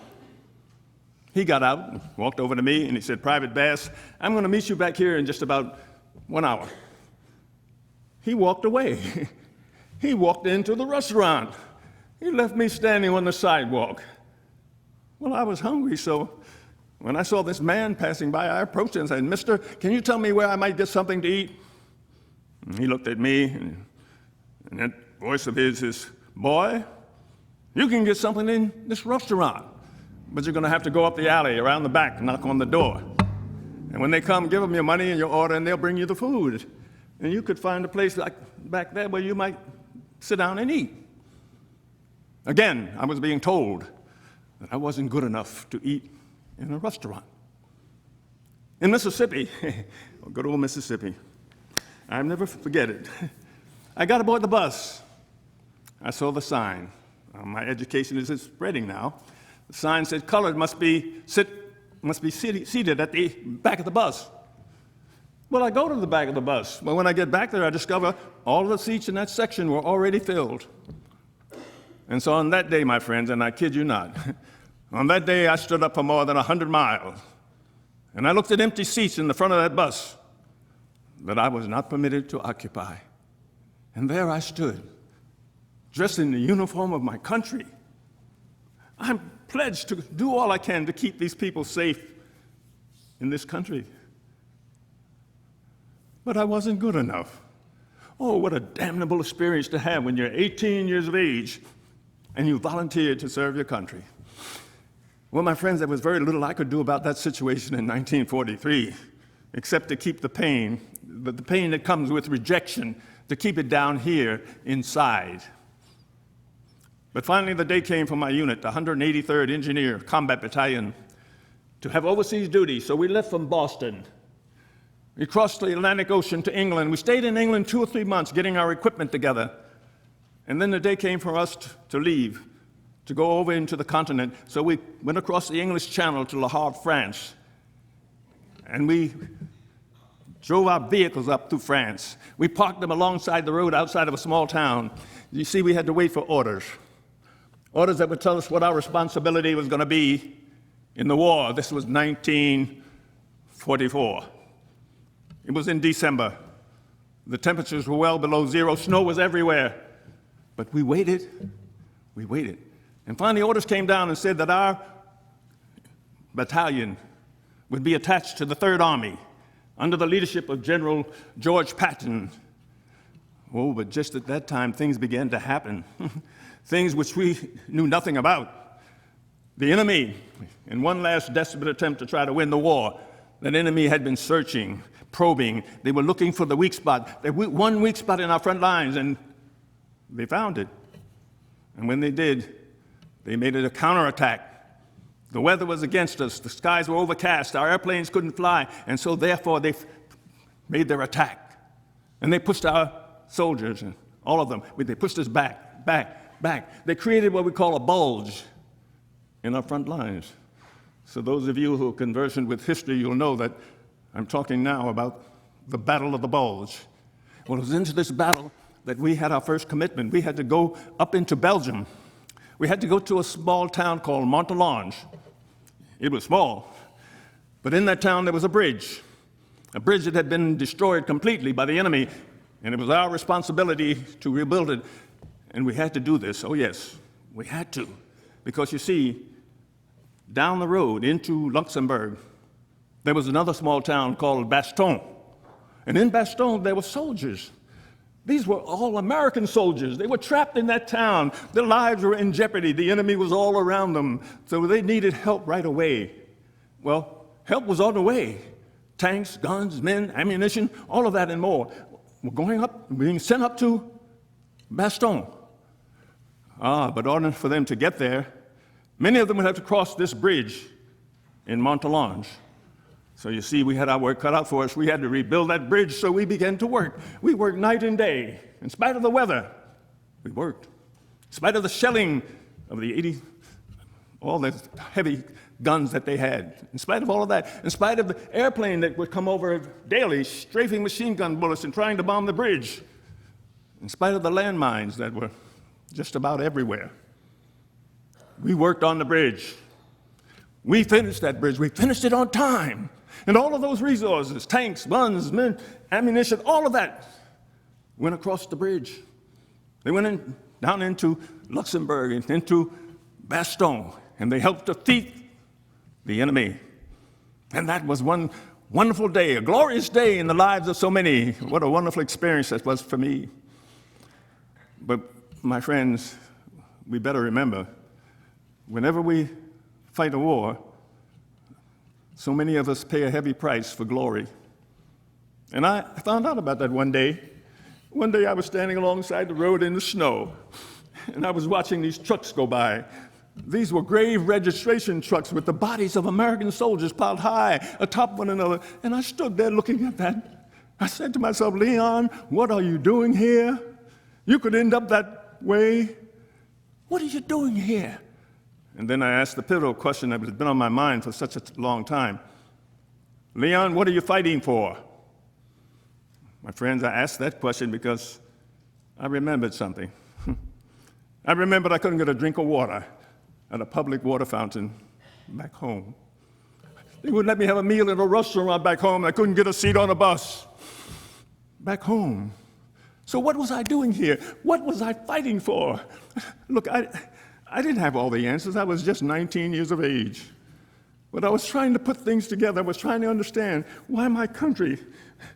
He got out, walked over to me, and he said, "Private Bass, I'm going to meet you back here in just about 1 hour." He walked away. He walked into the restaurant. He left me standing on the sidewalk. Well, I was hungry, so when I saw this man passing by, I approached him and said, "Mister, can you tell me where I might get something to eat?" And he looked at me, and that voice of his is, "Boy, you can get something in this restaurant, but you're going to have to go up the alley around the back and knock on the door. And when they come, give them your money and your order, and they'll bring you the food. And you could find a place like back there where you might sit down and eat." Again, I was being told that I wasn't good enough to eat in a restaurant. In Mississippi, good old Mississippi, I'll never forget it. I got aboard the bus. I saw the sign. My education is spreading now. The sign said colored must be seated at the back of the bus. Well, I go to the back of the bus. But when I get back there, I discover all of the seats in that section were already filled. And so on that day, my friends, and I kid you not, on that day I stood up for more than 100 miles. And I looked at empty seats in the front of that bus that I was not permitted to occupy. And there I stood, dressed in the uniform of my country. I'm pledged to do all I can to keep these people safe in this country. But I wasn't good enough. Oh, what a damnable experience to have when you're 18 years of age and you volunteered to serve your country. Well, my friends, there was very little I could do about that situation in 1943, except to keep the pain that comes with rejection, to keep it down here inside. But finally, the day came for my unit, the 183rd Engineer Combat Battalion, to have overseas duty. So we left from Boston. We crossed the Atlantic Ocean to England. We stayed in England 2 or 3 months getting our equipment together. And then the day came for us to leave to go over into the continent. So we went across the English Channel to Le Havre, France. And we drove our vehicles up to France. We parked them alongside the road outside of a small town. You see, we had to wait for orders. Orders that would tell us what our responsibility was going to be in the war. This was 1944. It was in December. The temperatures were well below zero. Snow was everywhere. But we waited. We waited. And finally, orders came down and said that our battalion would be attached to the Third Army under the leadership of General George Patton. Oh, but just at that time, things began to happen. Things which we knew nothing about. The enemy, in one last desperate attempt to try to win the war, that enemy had been searching, probing. They were looking for the weak spot. There was one weak spot in our front lines, and they found it. And when they did, they made it a counterattack. The weather was against us. The skies were overcast. Our airplanes couldn't fly. And so, therefore, they made their attack. And they pushed our soldiers, and all of them, they pushed us back, back. They created what we call a bulge in our front lines. So those of you who are conversant with history, you'll know that I'm talking now about the Battle of the Bulge. Well, it was into this battle that we had our first commitment. We had to go up into Belgium. We had to go to a small town called Montalange. It was small, but in that town there was a bridge that had been destroyed completely by the enemy, and it was our responsibility to rebuild it. And we had to do this. Oh, yes, we had to. Because you see, down the road into Luxembourg, there was another small town called Bastogne. And in Bastogne, there were soldiers. These were all American soldiers. They were trapped in that town. Their lives were in jeopardy. The enemy was all around them. So they needed help right away. Well, help was on the way. Tanks, guns, men, ammunition, all of that and more. We're going up, being sent up to Bastogne. But in order for them to get there, many of them would have to cross this bridge in Montalange. So you see, we had our work cut out for us. We had to rebuild that bridge, so we began to work. We worked night and day. In spite of the weather, we worked. In spite of the shelling of the all the heavy guns that they had. In spite of all of that, in spite of the airplane that would come over daily, strafing machine gun bullets and trying to bomb the bridge. In spite of the landmines that were just about everywhere. We worked on the bridge. We finished that bridge. We finished it on time. And all of those resources, tanks, guns, men, ammunition, all of that went across the bridge. They went down into Luxembourg and into Bastogne, and they helped defeat the enemy. And that was one wonderful day, a glorious day in the lives of so many. What a wonderful experience that was for me. But my friends, we better remember, whenever we fight a war, so many of us pay a heavy price for glory. And I found out about that one day. One day I was standing alongside the road in the snow, and I was watching these trucks go by. These were grave registration trucks with the bodies of American soldiers piled high atop one another, and I stood there looking at that. I said to myself, Leon, what are you doing here? You could end up that way. What are you doing here? And then I asked the pivotal question that had been on my mind for such a long time. Leon, what are you fighting for? My friends, I asked that question because I remembered something. I remembered I couldn't get a drink of water at a public water fountain back home. They wouldn't let me have a meal in a restaurant back home. I couldn't get a seat on a bus back home. So what was I doing here? What was I fighting for? Look, I didn't have all the answers. I was just 19 years of age. But I was trying to put things together. I was trying to understand why my country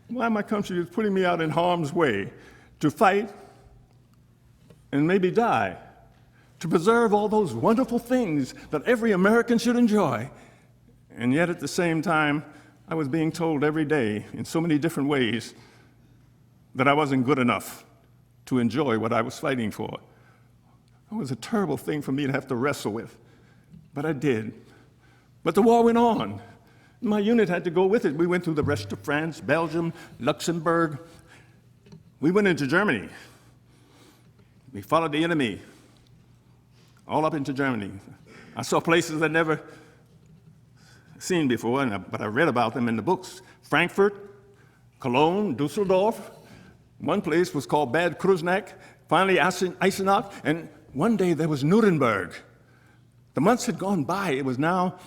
was putting me out in harm's way to fight and maybe die, to preserve all those wonderful things that every American should enjoy. And yet at the same time, I was being told every day in so many different ways that I wasn't good enough to enjoy what I was fighting for. It was a terrible thing for me to have to wrestle with, but I did. But the war went on. My unit had to go with it. We went through the rest of France, Belgium, Luxembourg. We went into Germany. We followed the enemy. all up into Germany. I saw places I'd never seen before, but I read about them in the books. Frankfurt, Cologne, Dusseldorf. One place was called Bad Kreuznach, finally Eisenach, and one day there was Nuremberg. The months had gone by. It was now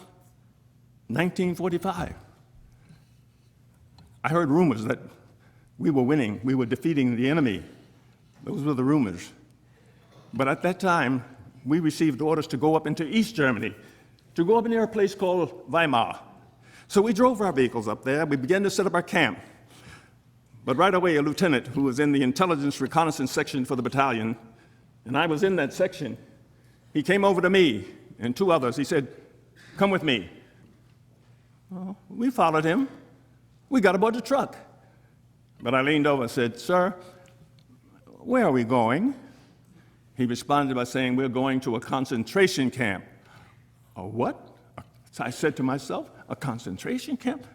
1945. I heard rumors that we were winning, we were defeating the enemy. Those were the rumors. But at that time, we received orders to go up into East Germany, to go up near a place called Weimar. So we drove our vehicles up there. We began to set up our camp. But right away, a lieutenant who was in the intelligence reconnaissance section for the battalion, and I was in that section, he came over to me and two others. He said, "Come with me." Well, we followed him. We got aboard the truck. But I leaned over and said, "Sir, where are we going?" He responded by saying, "We're going to a concentration camp." "A what?" I said to myself, "A concentration camp?"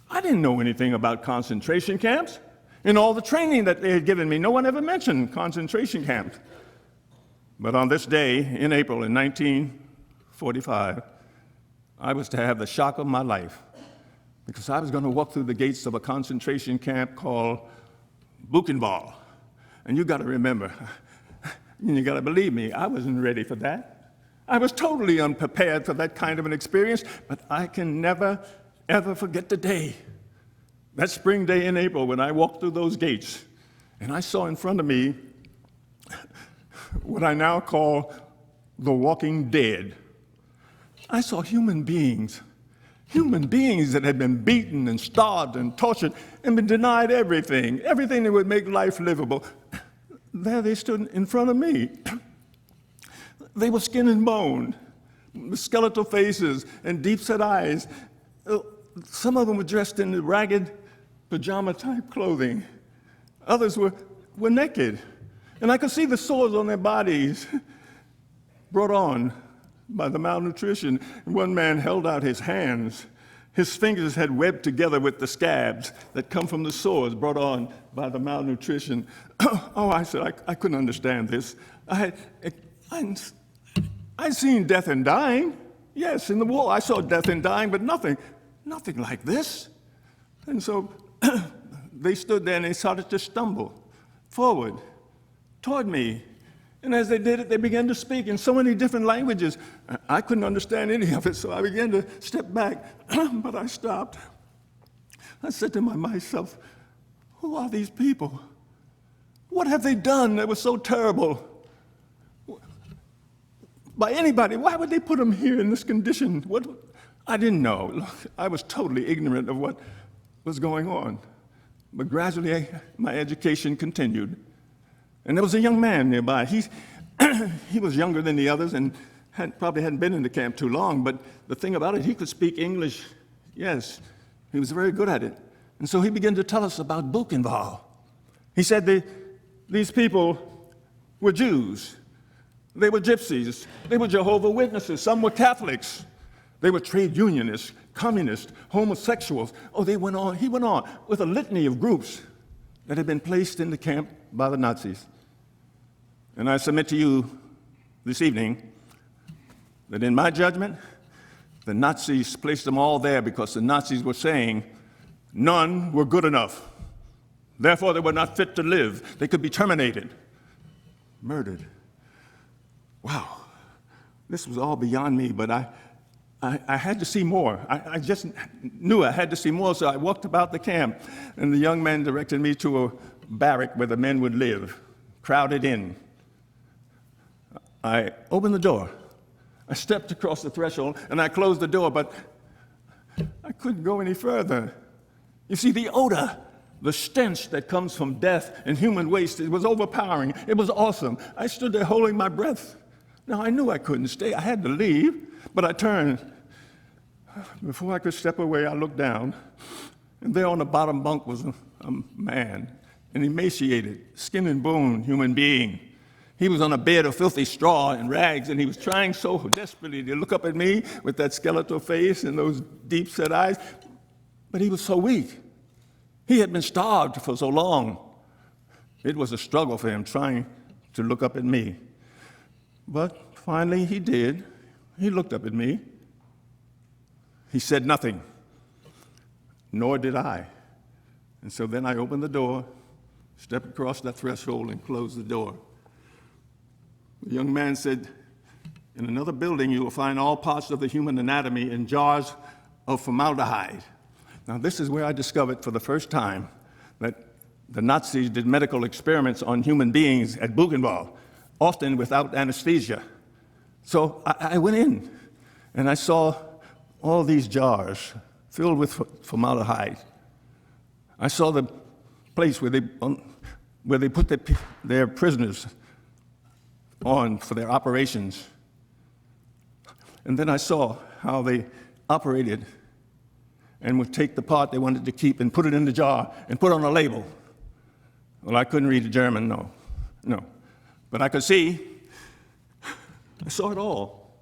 I didn't know anything about concentration camps. In all the training that they had given me, no one ever mentioned concentration camps. But on this day, in April in 1945, I was to have the shock of my life, because I was going to walk through the gates of a concentration camp called Buchenwald. And you got to remember, and you got to believe me, I wasn't ready for that. I was totally unprepared for that kind of an experience, but I can never, ever forget the day. That spring day in April when I walked through those gates, and I saw in front of me what I now call the walking dead. I saw human beings that had been beaten and starved and tortured and been denied everything that would make life livable. There they stood in front of me. They were skin and bone, with skeletal faces and deep-set eyes. Some of them were dressed in ragged pajama-type clothing. Others were naked. And I could see the sores on their bodies brought on by the malnutrition. One man held out his hands. His fingers had webbed together with the scabs that come from the sores brought on by the malnutrition. Oh, I said, I couldn't understand this. I'd seen death and dying. Yes, in the war I saw death and dying, but nothing like this. And so they stood there and they started to stumble forward toward me. And as they did it, they began to speak in so many different languages. I couldn't understand any of it, so I began to step back, but I stopped. I said to myself, who are these people? What have they done that was so terrible? By anybody, why would they put them here in this condition? I didn't know. Look, I was totally ignorant of what was going on. But gradually, my education continued. And there was a young man nearby. He was younger than the others and probably hadn't been in the camp too long, but the thing about it, he could speak English. Yes, he was very good at it. And so he began to tell us about Buchenwald. He said these people were Jews. They were gypsies. They were Jehovah's Witnesses. Some were Catholics. They were trade unionists, communists, homosexuals. Oh, he went on with a litany of groups that had been placed in the camp by the Nazis. And I submit to you this evening that in my judgment, the Nazis placed them all there because the Nazis were saying none were good enough. Therefore, they were not fit to live. They could be terminated, murdered. Wow, this was all beyond me, but I had to see more. I just knew I had to see more, so I walked about the camp, and the young man directed me to a barrack where the men would live, crowded in. I opened the door. I stepped across the threshold, and I closed the door, but I couldn't go any further. You see, the odor, the stench that comes from death and human waste, it was overpowering. It was awesome. I stood there holding my breath. Now, I knew I couldn't stay. I had to leave, but I turned. Before I could step away, I looked down, and there on the bottom bunk was a man, an emaciated, skin and bone human being. He was on a bed of filthy straw and rags, and he was trying so desperately to look up at me with that skeletal face and those deep-set eyes, but he was so weak. He had been starved for so long. It was a struggle for him trying to look up at me. But Finally, he did. He looked up at me. He said nothing, nor did I. And so then I opened the door, stepped across that threshold, and closed the door. The young man said, in another building, you will find all parts of the human anatomy in jars of formaldehyde. Now, this is where I discovered for the first time that the Nazis did medical experiments on human beings at Buchenwald, often without anesthesia. So I went in, and I saw all these jars filled with formaldehyde. I saw the place where they put their prisoners on for their operations. And then I saw how they operated and would take the part they wanted to keep and put it in the jar and put on a label. Well, I couldn't read German, no. But I could see. I saw it all.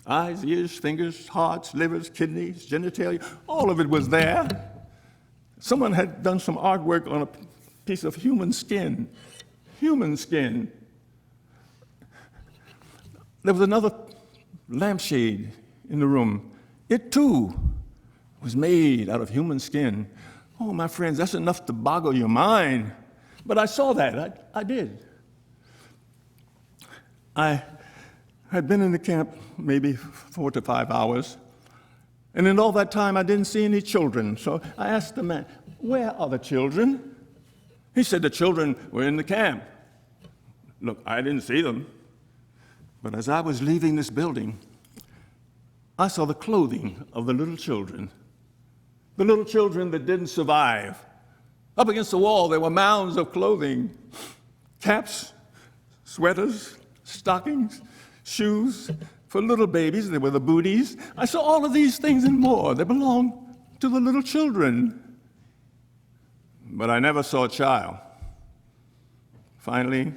Eyes, ears, fingers, hearts, livers, kidneys, genitalia, all of it was there. Someone had done some artwork on a piece of human skin. Human skin. There was another lampshade in the room. It too was made out of human skin. Oh, my friends, that's enough to boggle your mind. But I saw that. I did. I had been in the camp maybe 4 to 5 hours, and in all that time I didn't see any children. So I asked the man, where are the children? He said the children were in the camp. Look, I didn't see them. But as I was leaving this building, I saw the clothing of the little children that didn't survive. Up against the wall, there were mounds of clothing, caps, sweaters, stockings, shoes for little babies. There were the booties. I saw all of these things and more. They belonged to the little children. But I never saw a child. Finally,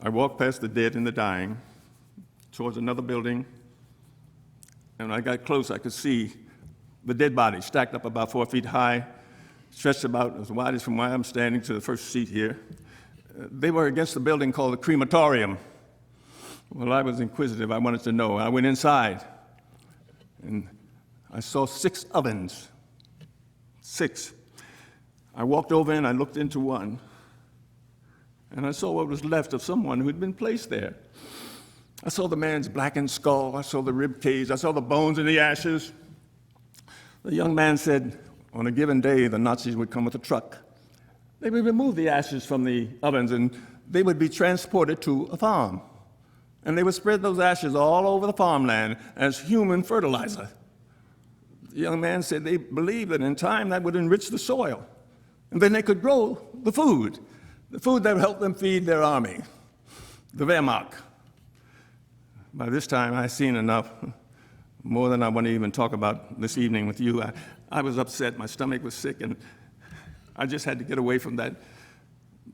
I walked past the dead and the dying towards another building, and when I got close, I could see the dead bodies stacked up about 4 feet high, stretched about as wide as from where I'm standing to the first seat here. They were against the building called the crematorium. Well, I was inquisitive. I wanted to know. I went inside, and I saw 6 ovens. 6. I walked over and I looked into one, and I saw what was left of someone who had been placed there. I saw the man's blackened skull. I saw the rib cage. I saw the bones and the ashes. The young man said, on a given day, the Nazis would come with a truck. They would remove the ashes from the ovens, and they would be transported to a farm. And they would spread those ashes all over the farmland as human fertilizer. The young man said they believed that in time that would enrich the soil. And then they could grow the food that would help them feed their army, the Wehrmacht. By this time, I'd seen enough, more than I want to even talk about this evening with you. I was upset. My stomach was sick, and I just had to get away from that.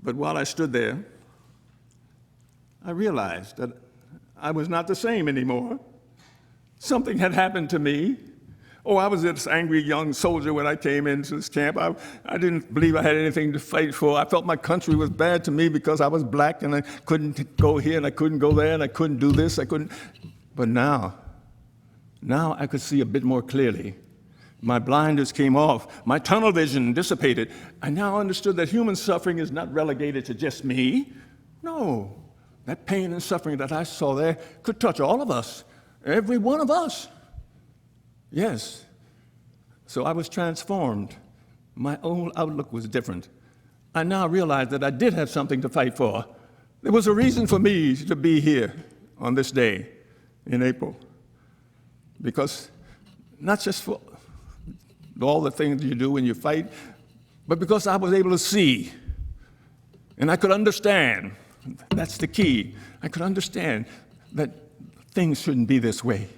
But while I stood there, I realized that I was not the same anymore. Something had happened to me. Oh, I was this angry young soldier when I came into this camp. I didn't believe I had anything to fight for. I felt my country was bad to me because I was black and I couldn't go here and I couldn't go there and I couldn't do this. But now I could see a bit more clearly. My blinders came off. My tunnel vision dissipated. I now understood that human suffering is not relegated to just me. No, that pain and suffering that I saw there could touch all of us, every one of us. Yes. So I was transformed. My own outlook was different. I now realized that I did have something to fight for. There was a reason for me to be here on this day in April. Because not just for all the things you do when you fight, but because I was able to see and I could understand. That's the key. I could understand that things shouldn't be this way.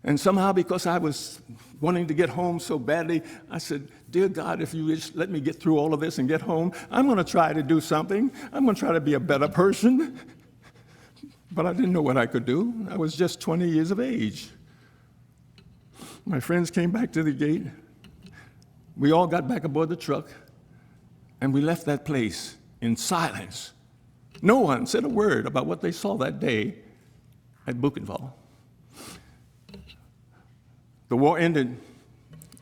And somehow, because I was wanting to get home so badly, I said, dear God, if you just let me get through all of this and get home, I'm going to try to do something. I'm going to try to be a better person. But I didn't know what I could do. I was just 20 years of age. My friends came back to the gate. We all got back aboard the truck, and we left that place in silence. No one said a word about what they saw that day at Buchenwald. The war ended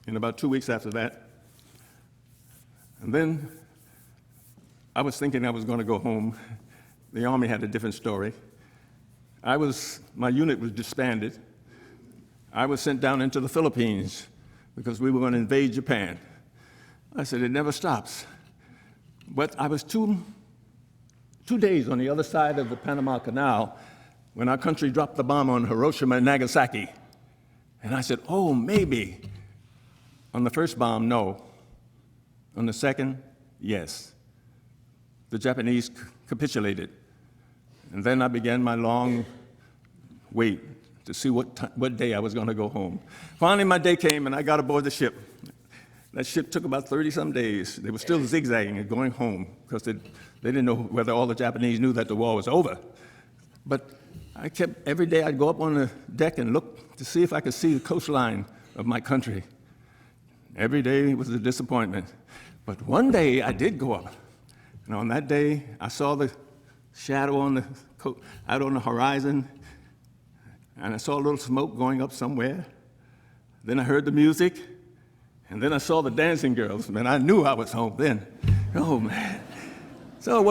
in about 2 weeks after that. And then I was thinking I was going to go home. The Army had a different story. My unit was disbanded. I was sent down into the Philippines because we were going to invade Japan. I said, it never stops. But I was two days on the other side of the Panama Canal when our country dropped the bomb on Hiroshima and Nagasaki. And I said, oh, maybe. On the first bomb, no. On the second, yes. The Japanese capitulated. And then I began my long wait to see what day I was going to go home. Finally, my day came, and I got aboard the ship. That ship took about 30-some days. They were still zigzagging and going home because they didn't know whether all the Japanese knew that the war was over. But every day I'd go up on the deck and look to see if I could see the coastline of my country. Every day was a disappointment. But one day I did go up. And on that day, I saw the shadow out on the horizon, and I saw a little smoke going up somewhere. Then I heard the music, and then I saw the dancing girls, and I knew I was home then. Oh, man. So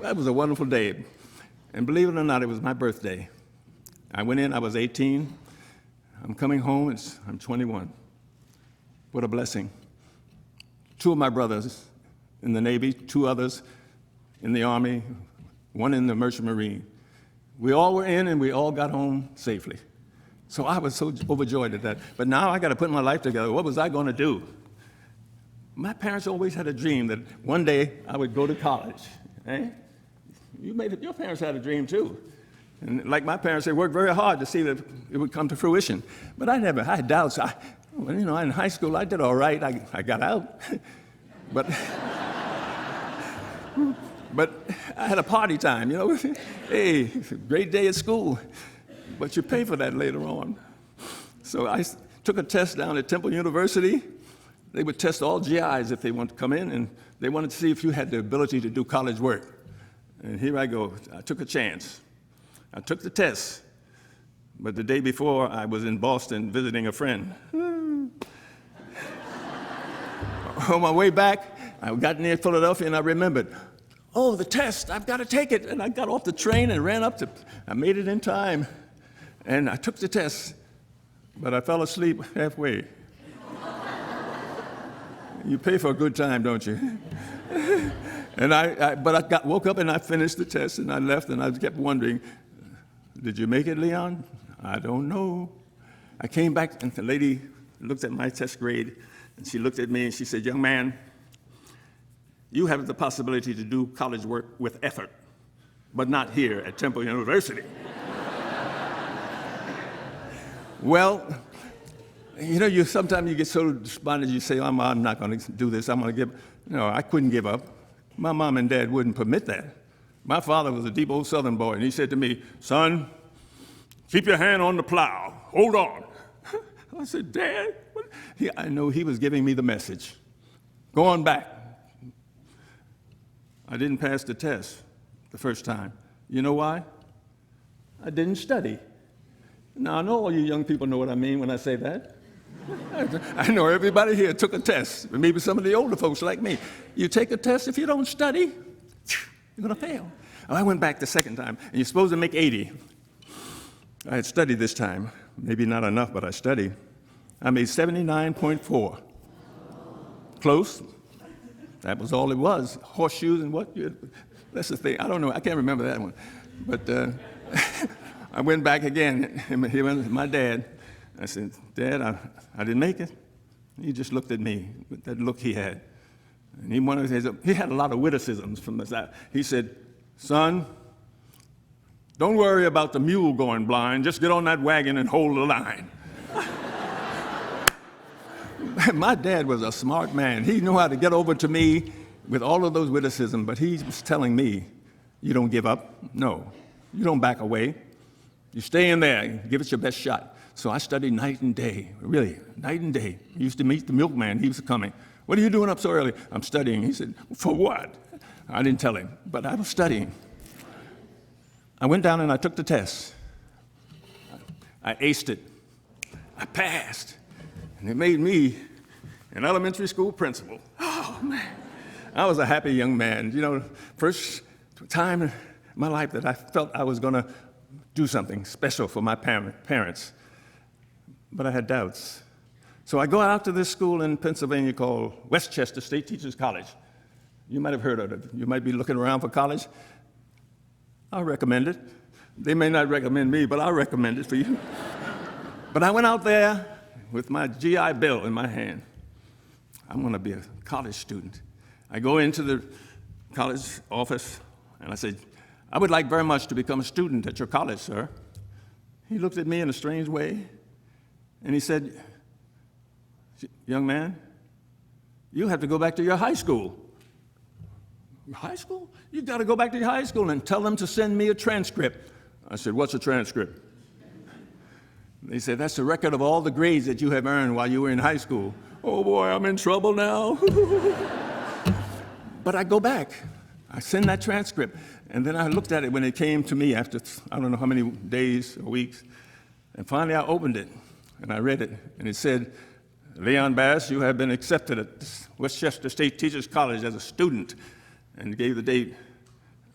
that was a wonderful day. And believe it or not, it was my birthday. I went in, I was 18. I'm coming home, I'm 21. What a blessing. 2 of my brothers in the Navy, 2 others in the Army, 1 in the Merchant Marine. We all were in, and we all got home safely. So I was so overjoyed at that. But now I got to put my life together. What was I going to do? My parents always had a dream that one day I would go to college. Eh? Your parents had a dream too. And like my parents, they worked very hard to see that it would come to fruition. But I had doubts. In high school, I did all right. I got out. But I had a party time, Hey, great day at school. But you pay for that later on. So I took a test down at Temple University. They would test all GIs if they wanted to come in, and they wanted to see if you had the ability to do college work. And here I go. I took a chance. I took the test. But the day before, I was in Boston visiting a friend. On my way back, I got near Philadelphia, and I remembered, oh, the test, I've got to take it. And I got off the train and ran I made it in time. And I took the test, but I fell asleep halfway. You pay for a good time, don't you? And I woke up and I finished the test, and I left, and I kept wondering, did you make it, Leon? I don't know. I came back, and the lady looked at my test grade, and she looked at me, and she said, young man, you have the possibility to do college work with effort, but not here at Temple University. Well, sometimes you get so despondent, you say, I'm not going to do this, I'm going to give. No, I couldn't give up. My mom and dad wouldn't permit that. My father was a deep old Southern boy, and he said to me, son, keep your hand on the plow, hold on. I said, Dad, what? I know he was giving me the message. Go on back. I didn't pass the test the first time. You know why? I didn't study. Now, I know all you young people know what I mean when I say that. I know everybody here took a test, maybe some of the older folks like me. You take a test, if you don't study, you're going to fail. I went back the second time, and you're supposed to make 80. I had studied this time. Maybe not enough, but I studied. I made 79.4. Close. That was all it was. Horseshoes and what? That's the thing. I don't know. I can't remember that one. But I went back again. Here went my dad. I said, Dad, I didn't make it. He just looked at me with that look he had. And he had a lot of witticisms from the side. He said, son, don't worry about the mule going blind. Just get on that wagon and hold the line. My dad was a smart man. He knew how to get over to me with all of those witticisms, but he was telling me, you don't give up. No, you don't back away. You stay in there, give it your best shot. So I studied night and day, really, night and day. I used to meet the milkman. He was coming. What are you doing up so early? I'm studying. He said, for what? I didn't tell him, but I was studying. I went down and I took the test. I aced it. I passed. And it made me an elementary school principal. Oh, man. I was a happy young man. You know, first time in my life that I felt I was going to do something special for my parents. But I had doubts. So I go out to this school in Pennsylvania called Westchester State Teachers College. You might have heard of it. You might be looking around for college. I'll recommend it. They may not recommend me, but I'll recommend it for you. But I went out there with my GI Bill in my hand. I'm going to be a college student. I go into the college office, and I said, I would like very much to become a student at your college, sir. He looked at me in a strange way, and he said, young man, you have to go back to your high school. High school? You've got to go back to your high school and tell them to send me a transcript. I said, what's a transcript? They said, that's a record of all the grades that you have earned while you were in high school. Oh boy, I'm in trouble now. But I go back. I send that transcript. And then I looked at it when it came to me after I don't know how many days or weeks. And finally I opened it and I read it. And it said, Leon Bass, you have been accepted at Westchester State Teachers College as a student. And gave the date.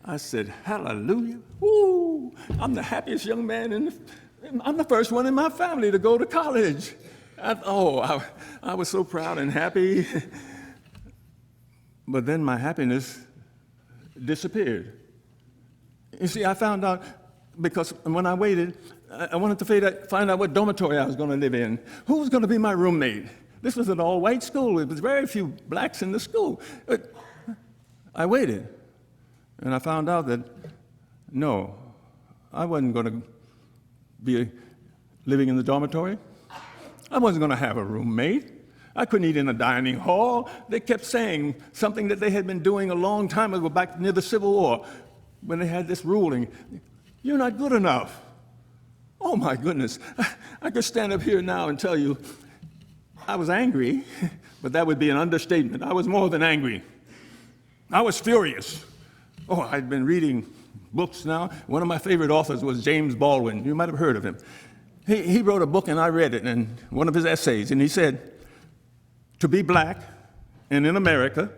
I said, hallelujah. Woo! I'm the happiest young man I'm the first one in my family to go to college. I was so proud and happy. But then my happiness disappeared. You see, I found out, because when I waited, I wanted to find out what dormitory I was going to live in. Who was going to be my roommate? This was an all-white school. There was very few blacks in the school. But I waited, and I found out that, no, I wasn't going to be living in the dormitory. I wasn't going to have a roommate. I couldn't eat in a dining hall. They kept saying something that they had been doing a long time ago, back near the Civil War, when they had this ruling, you're not good enough. Oh, my goodness. I could stand up here now and tell you I was angry, but that would be an understatement. I was more than angry. I was furious. Oh, I'd been reading books now. One of my favorite authors was James Baldwin. You might have heard of him. He wrote a book, and I read it, and one of his essays, and he said, to be black and in America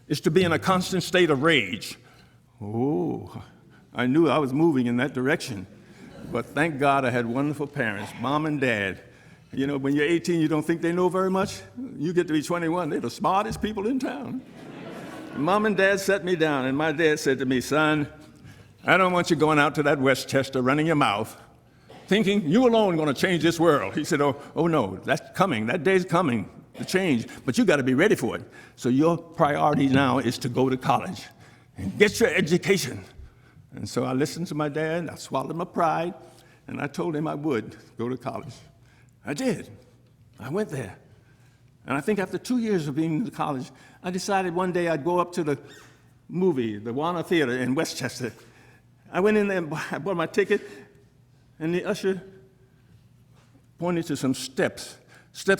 is to be in a constant state of rage. Oh, I knew I was moving in that direction. But thank God I had wonderful parents, mom and dad. You know, when you're 18, you don't think they know very much. You get to be 21, they're the smartest people in town. Mom and Dad sat me down, and my dad said to me, son, I don't want you going out to that Westchester running your mouth, thinking you alone are going to change this world. He said, oh no, that's coming. That day's coming to change, but you got to be ready for it. So your priority now is to go to college and get your education. And so I listened to my dad, I swallowed my pride, and I told him I would go to college. I did. I went there. And I think after 2 years of being in college, I decided one day I'd go up to the movie, the Warner Theater in Westchester. I went in there and I bought my ticket, and the usher pointed to some steps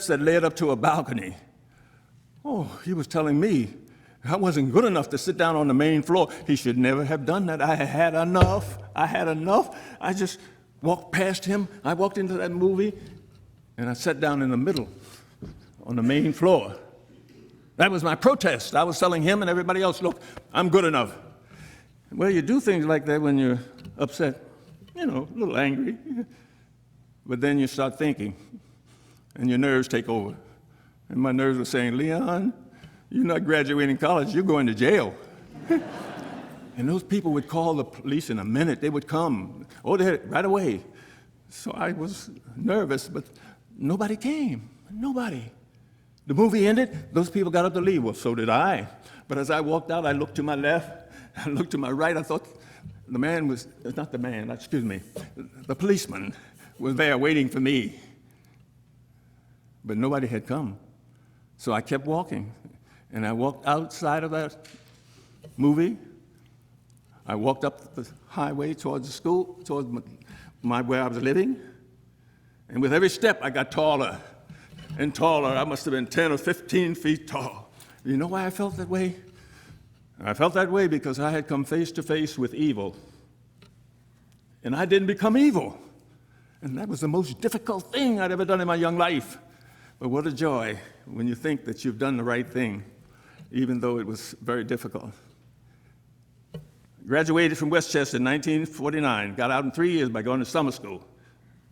that led up to a balcony. Oh, he was telling me I wasn't good enough to sit down on the main floor. He should never have done that. I had enough. I just walked past him. I walked into that movie, and I sat down in the middle on the main floor. That was my protest. I was telling him and everybody else, look, I'm good enough. Well, you do things like that when you're upset, you know, a little angry. But then you start thinking, and your nerves take over. And my nerves were saying, Leon, you're not graduating college, you're going to jail. And those people would call the police in a minute. They would come, right away. So I was nervous, but nobody came. Nobody. The movie ended, those people got up to leave. Well, so did I. But as I walked out, I looked to my left, I looked to my right. I thought the policeman was there waiting for me. But nobody had come. So I kept walking. And I walked outside of that movie. I walked up the highway towards the school, towards where I was living. And with every step, I got taller and taller. I must have been 10 or 15 feet tall. You know why I felt that way? I felt that way because I had come face to face with evil. And I didn't become evil. And that was the most difficult thing I'd ever done in my young life. But what a joy when you think that you've done the right thing, even though it was very difficult. Graduated from Westchester in 1949, got out in 3 years by going to summer school.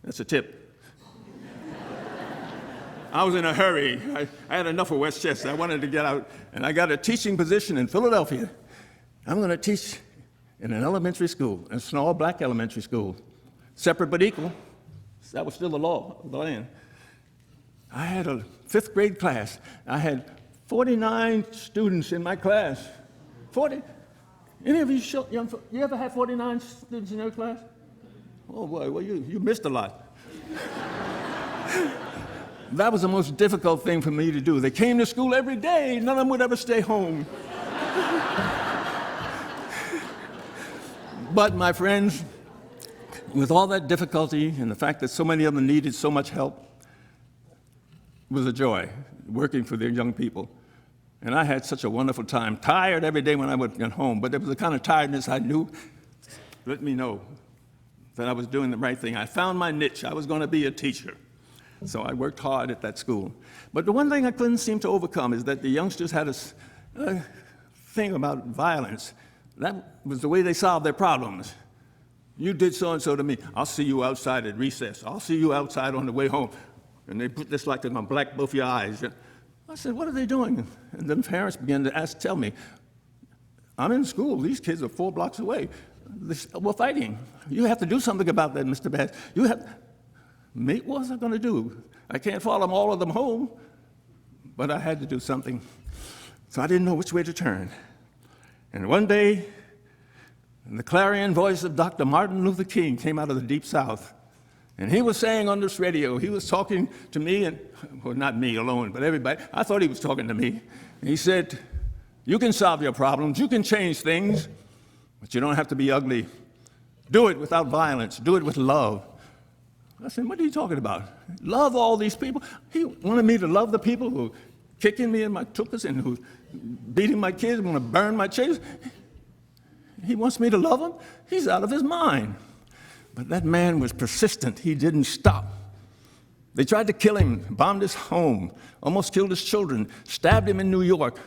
That's a tip. I was in a hurry. I had enough of Westchester. I wanted to get out, and I got a teaching position in Philadelphia. I'm going to teach in an elementary school, a small black elementary school, separate but equal. That was still the law of the land. I had a 5th grade class. I had 49 students in my class. 40. Any of you you ever had 49 students in your class? Oh boy, well you missed a lot. That was the most difficult thing for me to do. They came to school every day. None of them would ever stay home. But my friends, with all that difficulty and the fact that so many of them needed so much help, it was a joy working for their young people. And I had such a wonderful time, tired every day when I would get home, but there was a kind of tiredness I knew let me know that I was doing the right thing. I found my niche. I was going to be a teacher. So I worked hard at that school. But the one thing I couldn't seem to overcome is that the youngsters had a thing about violence. That was the way they solved their problems. You did so-and-so to me. I'll see you outside at recess. I'll see you outside on the way home. And they put this like in my black both your eyes. I said, what are they doing? And then parents began to tell me, I'm in school. These kids are 4 blocks away. We're fighting. You have to do something about that, Mr. Bass. What was I going to do? I can't follow all of them home, but I had to do something. So I didn't know which way to turn. And one day, the clarion voice of Dr. Martin Luther King came out of the Deep South. And he was saying on this radio, he was talking to me, and well, not me alone, but everybody. I thought he was talking to me. He said, you can solve your problems, you can change things, but you don't have to be ugly. Do it without violence. Do it with love. I said, what are you talking about? Love all these people? He wanted me to love the people who are kicking me in my tuchus and who beating my kids, want to burn my children. He wants me to love them? He's out of his mind. But that man was persistent. He didn't stop. They tried to kill him, bombed his home, almost killed his children, stabbed him in New York.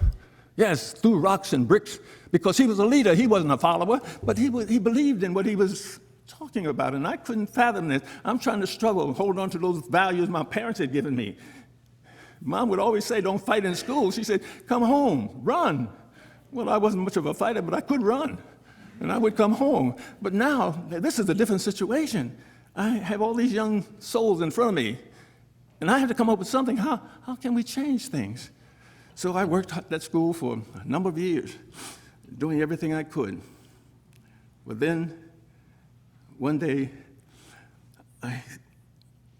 Yes, threw rocks and bricks, because he was a leader. He wasn't a follower, but he believed in what he was talking about, and I couldn't fathom this. I'm trying to struggle and hold on to those values my parents had given me. Mom would always say, don't fight in school. She said, come home, run. Well, I wasn't much of a fighter, but I could run, and I would come home. But now, this is a different situation. I have all these young souls in front of me, and I have to come up with something. How can we change things? So I worked at that school for a number of years, doing everything I could. But then, one day, I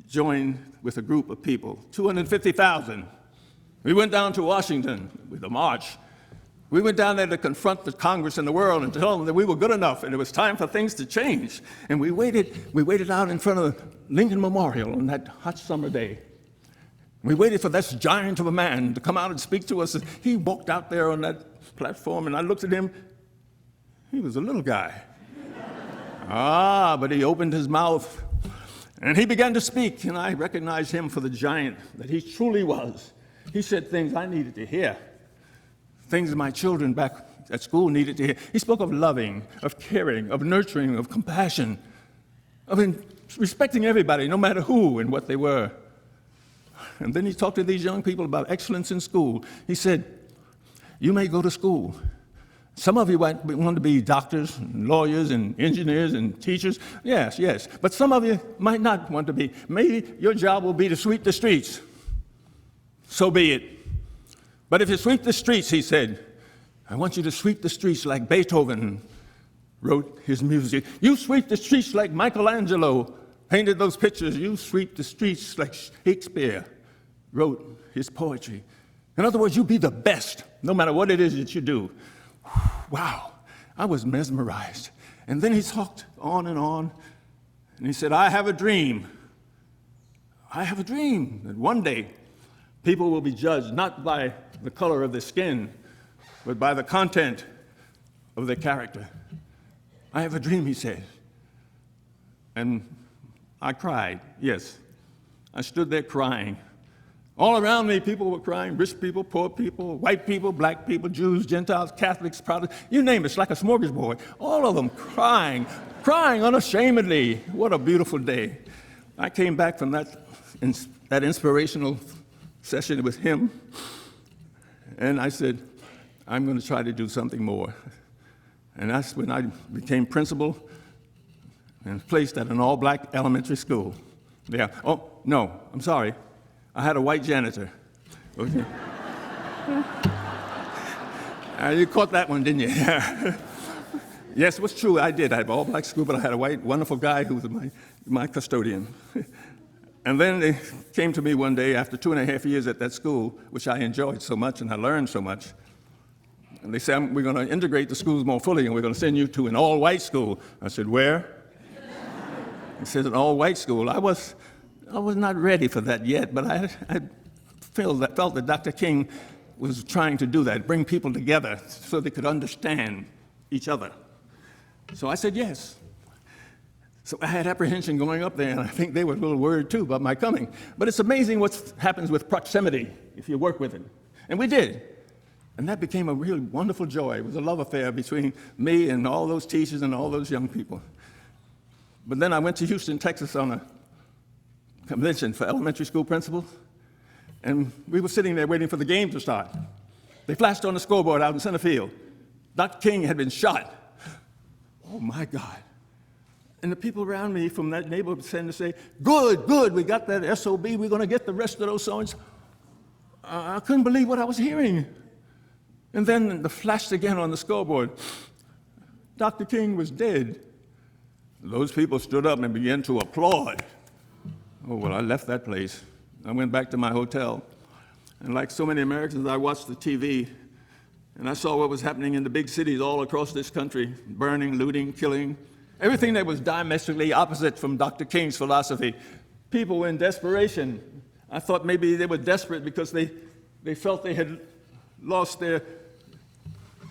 joined with a group of people, 250,000. We went down to Washington with a march. We went down there to confront the Congress and the world and tell them that we were good enough and it was time for things to change. And we waited out in front of Lincoln Memorial on that hot summer day. We waited for this giant of a man to come out and speak to us. He walked out there on that platform, and I looked at him. He was a little guy. But he opened his mouth, and he began to speak, and I recognized him for the giant that he truly was. He said things I needed to hear, things my children back at school needed to hear. He spoke of loving, of caring, of nurturing, of compassion, of respecting everybody, no matter who and what they were. And then he talked to these young people about excellence in school. He said, you may go to school. Some of you want to be doctors, and lawyers, and engineers, and teachers. Yes. But some of you might not want to be. Maybe your job will be to sweep the streets. So be it. But if you sweep the streets, he said, I want you to sweep the streets like Beethoven wrote his music. You sweep the streets like Michelangelo painted those pictures. You sweep the streets like Shakespeare wrote his poetry. In other words, you be the best, no matter what it is that you do. Wow, I was mesmerized. And then he talked on, and he said, I have a dream. I have a dream that one day people will be judged not by the color of their skin, but by the content of their character. I have a dream, he said. And I cried, yes. I stood there crying. All around me, people were crying, rich people, poor people, white people, black people, Jews, Gentiles, Catholics, Protestants, you name it, it's like a smorgasbord. All of them crying unashamedly. What a beautiful day. I came back from that inspirational session with him, and I said, I'm going to try to do something more. And that's when I became principal and placed at an all-black elementary school. Yeah. Oh, no, I'm sorry. I had a white janitor. Okay. You caught that one, didn't you? Yes, it was true. I did. I had an all-black school, but I had a white, wonderful guy who was my custodian. And then they came to me one day after 2.5 years at that school, which I enjoyed so much and I learned so much. And they said, we're going to integrate the schools more fully, and we're going to send you to an all-white school. I said, where? He said, an all-white school. I was not ready for that yet, but I felt that Dr. King was trying to do that, bring people together so they could understand each other. So I said yes. So I had apprehension going up there, and I think they were a little worried too about my coming. But it's amazing what happens with proximity if you work with it. And we did. And that became a really wonderful joy. It was a love affair between me and all those teachers and all those young people. But then I went to Houston, Texas on a convention for elementary school principals, and we were sitting there waiting for the game to start. They flashed on the scoreboard out in center field. Dr. King had been shot. Oh, my God. And the people around me from that neighborhood tend to say, good, good, we got that SOB, we're going to get the rest of those songs. I couldn't believe what I was hearing. And then the flash again on the scoreboard. Dr. King was dead. Those people stood up and began to applaud. Oh, well, I left that place. I went back to my hotel. And like so many Americans, I watched the TV, and I saw what was happening in the big cities all across this country, burning, looting, killing, everything that was diametrically opposite from Dr. King's philosophy. People were in desperation. I thought maybe they were desperate because they felt they had lost their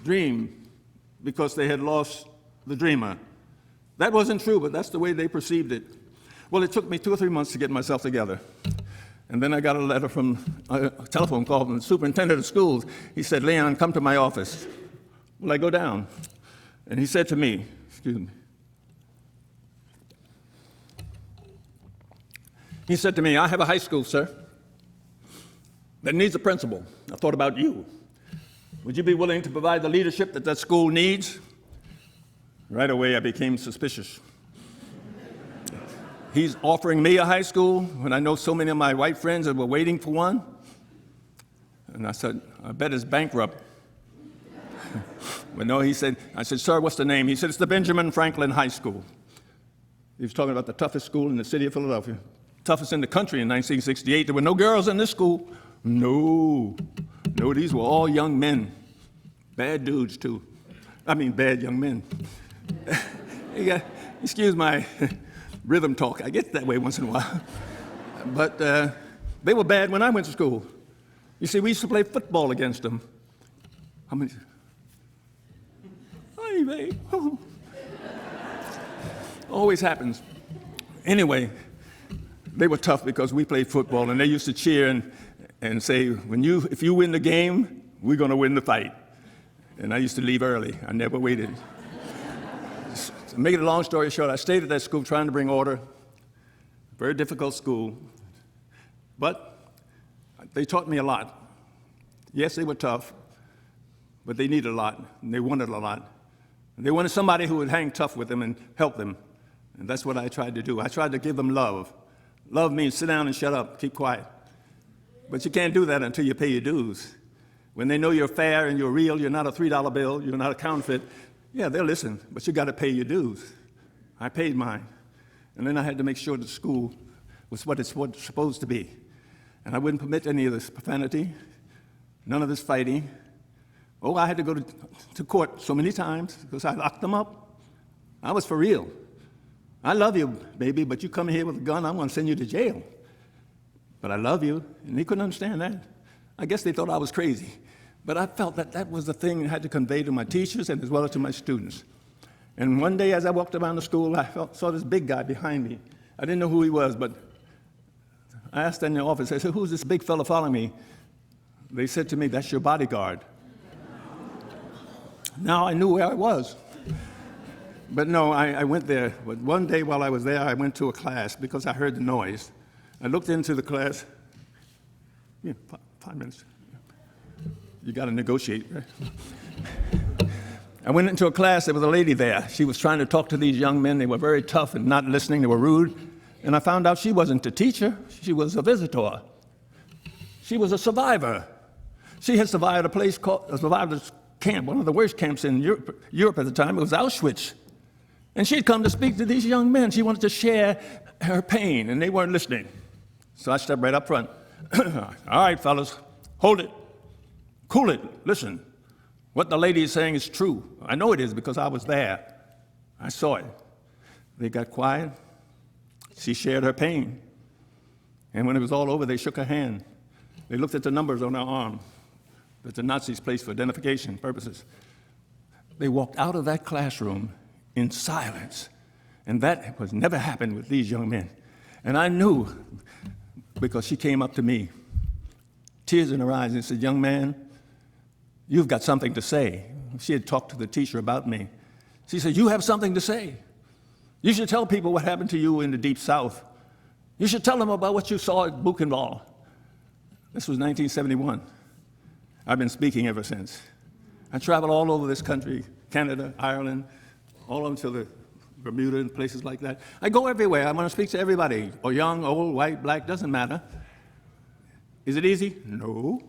dream, because they had lost the dreamer. That wasn't true, but that's the way they perceived it. Well, it took me 2 or 3 months to get myself together. And then I got a letter a telephone call from the superintendent of schools. He said, Leon, come to my office. Well, I go down. And he said to me, excuse me. He said to me, I have a high school, sir, that needs a principal. I thought about you. Would you be willing to provide the leadership that school needs? Right away, I became suspicious. He's offering me a high school when I know so many of my white friends that were waiting for one. And I said, I bet it's bankrupt. But no, I said, sir, what's the name? He said, it's the Benjamin Franklin High School. He was talking about the toughest school in the city of Philadelphia. Toughest in the country in 1968. There were no girls in this school. No, these were all young men. Bad dudes, too. I mean, bad young men. Excuse my rhythm talk. I get that way once in a while. But they were bad when I went to school. You see, we used to play football against them. How many? Oh. Always happens. Anyway, they were tough because we played football, and they used to cheer and say, if you win the game, we're going to win the fight. And I used to leave early. I never waited. To make it a long story short, I stayed at that school trying to bring order. Very difficult school. But they taught me a lot. Yes, they were tough, but they needed a lot, and they wanted a lot. And they wanted somebody who would hang tough with them and help them. And that's what I tried to do. I tried to give them love. Love means sit down and shut up, keep quiet. But you can't do that until you pay your dues. When they know you're fair and you're real, you're not a $3 bill, you're not a counterfeit, yeah, they'll listen, but you got to pay your dues. I paid mine. And then I had to make sure the school was what it's supposed to be. And I wouldn't permit any of this profanity, none of this fighting. Oh, I had to go to court so many times because I locked them up. I was for real. I love you, baby, but you come here with a gun, I'm going to send you to jail. But I love you, and they couldn't understand that. I guess they thought I was crazy. But I felt that was the thing I had to convey to my teachers and as well as to my students. And one day as I walked around the school, I saw this big guy behind me. I didn't know who he was, but I asked in the office, I said, who's this big fella following me? They said to me, that's your bodyguard. Now I knew where I was. But no, I went there. But one day while I was there, I went to a class because I heard the noise. I looked into the class. Yeah, 5 minutes. You got to negotiate, right? I went into a class, there was a lady there. She was trying to talk to these young men. They were very tough and not listening. They were rude. And I found out she wasn't a teacher. She was a visitor. She was a survivor. She had survived a survivor's camp, one of the worst camps in Europe at the time. It was Auschwitz. And she had come to speak to these young men. She wanted to share her pain, and they weren't listening. So I stepped right up front. All right, fellas, hold it. Cool it. Listen. What the lady is saying is true. I know it is because I was there. I saw it. They got quiet. She shared her pain. And when it was all over, they shook her hand. They looked at the numbers on her arm that the Nazis placed for identification purposes. They walked out of that classroom in silence. And that has never happened with these young men. And I knew because she came up to me, tears in her eyes, and said, young man, you've got something to say. She had talked to the teacher about me. She said, you have something to say. You should tell people what happened to you in the Deep South. You should tell them about what you saw at Buchenwald. This was 1971. I've been speaking ever since. I traveled all over this country, Canada, Ireland, all over to the Bermuda and places like that. I go everywhere. I want to speak to everybody, or young, old, white, black, doesn't matter. Is it easy? No.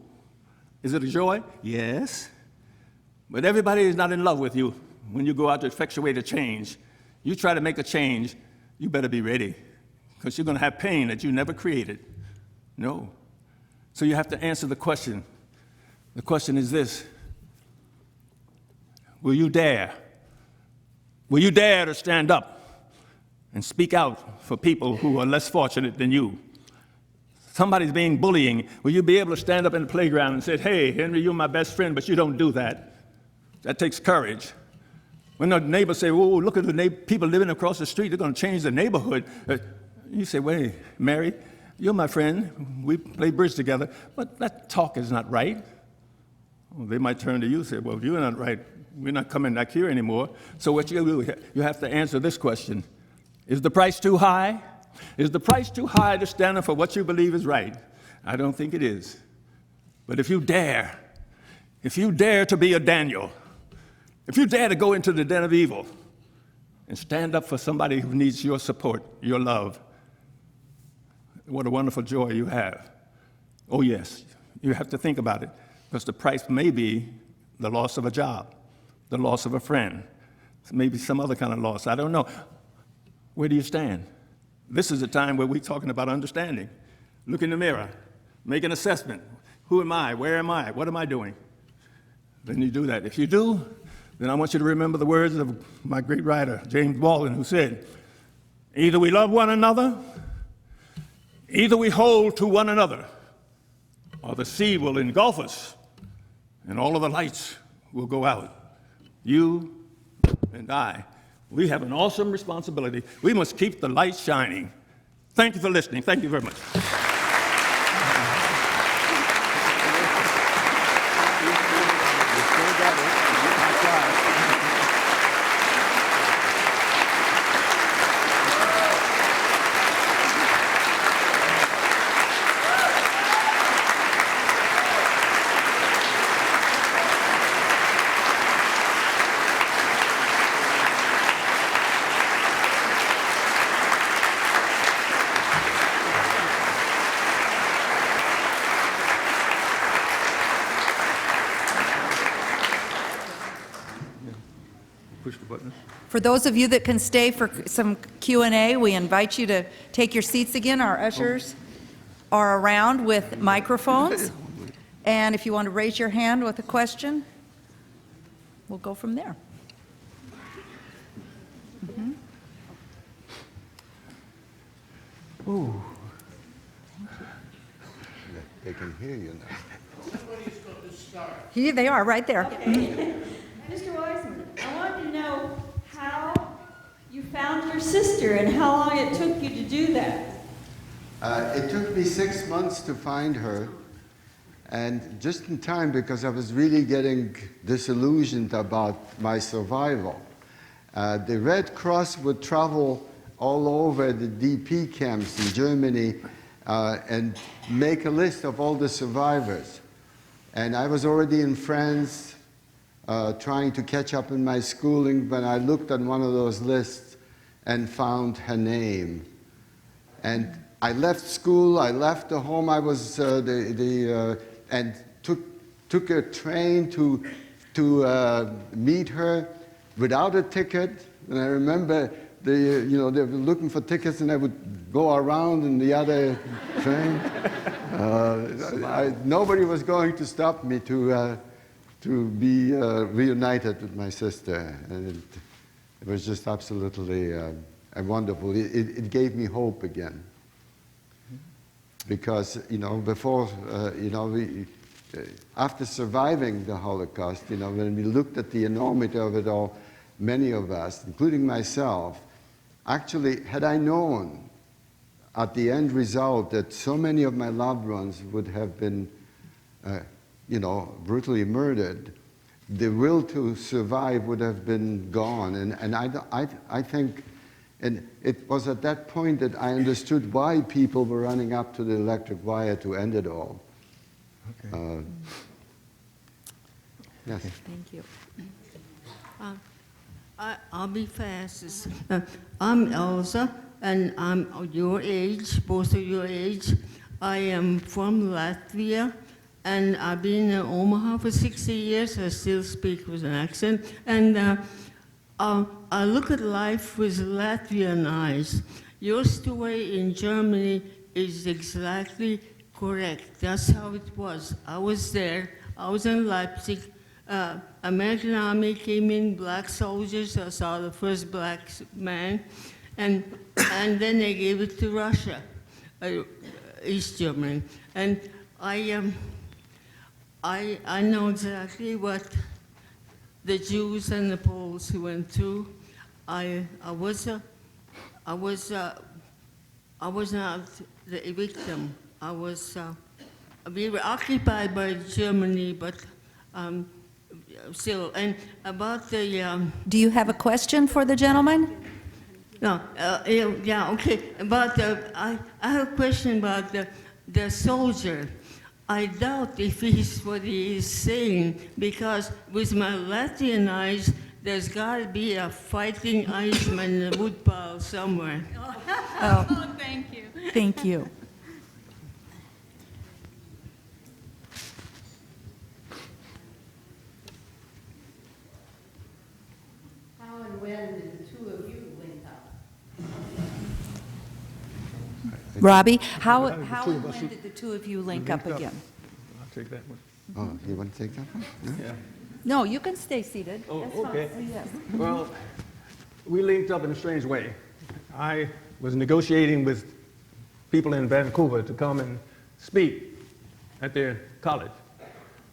Is it a joy? Yes. But everybody is not in love with you when you go out to effectuate a change. You try to make a change, you better be ready, because you're going to have pain that you never created. No. So you have to answer the question. The question is this: will you dare? Will you dare to stand up and speak out for people who are less fortunate than you? Somebody's being bullying. Will you be able to stand up in the playground and say, hey, Henry, you're my best friend, but you don't do that? That takes courage. When the neighbors say, oh, look at the people living across the street, they're going to change the neighborhood. You say, wait, Mary, you're my friend. We play bridge together, but that talk is not right. Well, they might turn to you and say, well, you're not right. We're not coming back here anymore. So what you do, you have to answer this question. Is the price too high? Is the price too high to stand up for what you believe is right? I don't think it is. But if you dare to be a Daniel, if you dare to go into the den of evil and stand up for somebody who needs your support, your love, what a wonderful joy you have. Oh yes, you have to think about it, because the price may be the loss of a job, the loss of a friend, maybe some other kind of loss. I don't know. Where do you stand? This is a time where we're talking about understanding. Look in the mirror, make an assessment. Who am I? Where am I? What am I doing? Then you do that. If you do, then I want you to remember the words of my great writer, James Baldwin, who said, either we love one another, either we hold to one another, or the sea will engulf us, and all of the lights will go out. You and I, we have an awesome responsibility. We must keep the light shining. Thank you for listening. Thank you very much. Push the button. For those of you that can stay for some Q&A, we invite you to take your seats again. Our ushers are around with microphones. And if you want to raise your hand with a question, we'll go from there. Ooh. They can hear you now. Somebody's got to start. Here they are, right there. Mr. Waisman, I wanted to know how you found your sister and how long it took you to do that. It took me 6 months to find her, and just in time because I was really getting disillusioned about my survival. The Red Cross would travel all over the DP camps in Germany and make a list of all the survivors. And I was already in France trying to catch up in my schooling when I looked at one of those lists and found her name. And I left school, I left the home I was, and took a train to meet her without a ticket. And I remember they were looking for tickets, and I would go around in the other train. Nobody was going to stop me to be reunited with my sister. And it was just absolutely wonderful. It gave me hope again. Because, before, after surviving the Holocaust, when we looked at the enormity of it all, many of us, including myself, actually, had I known at the end result that so many of my loved ones would have been, brutally murdered, the will to survive would have been gone. And I think, and it was at that point that I understood why people were running up to the electric wire to end it all. Okay. Yes. Thank you. I'll be fast. I'm Elsa, and I'm your age, both of your age. I am from Latvia, and I've been in Omaha for 60 years. I still speak with an accent. And I look at life with Latvian eyes. Your story in Germany is exactly correct. That's how it was. I was there. I was in Leipzig. American Army came in, black soldiers. I saw the first black man. And then they gave it to Russia, East Germany. And I know exactly what the Jews and the Poles who went through. I was not the victim. We were occupied by Germany, but still. And about the. Do you have a question for the gentleman? No, yeah, okay. About I have a question about the soldier. I doubt if he's what he is saying, because with my Latvian eyes, there's got to be a fighting Irishman in a woodpile somewhere. Oh, Thank you. thank you. How and when did the two of you link up? Robbie, how and when did the two of you link up again? I'll take that one. Oh, you want to take that one? No? Yeah. No, you can stay seated. Oh, That's fine. okay. Yes. Well, we linked up in a strange way. I was negotiating with people in Vancouver to come and speak at their college.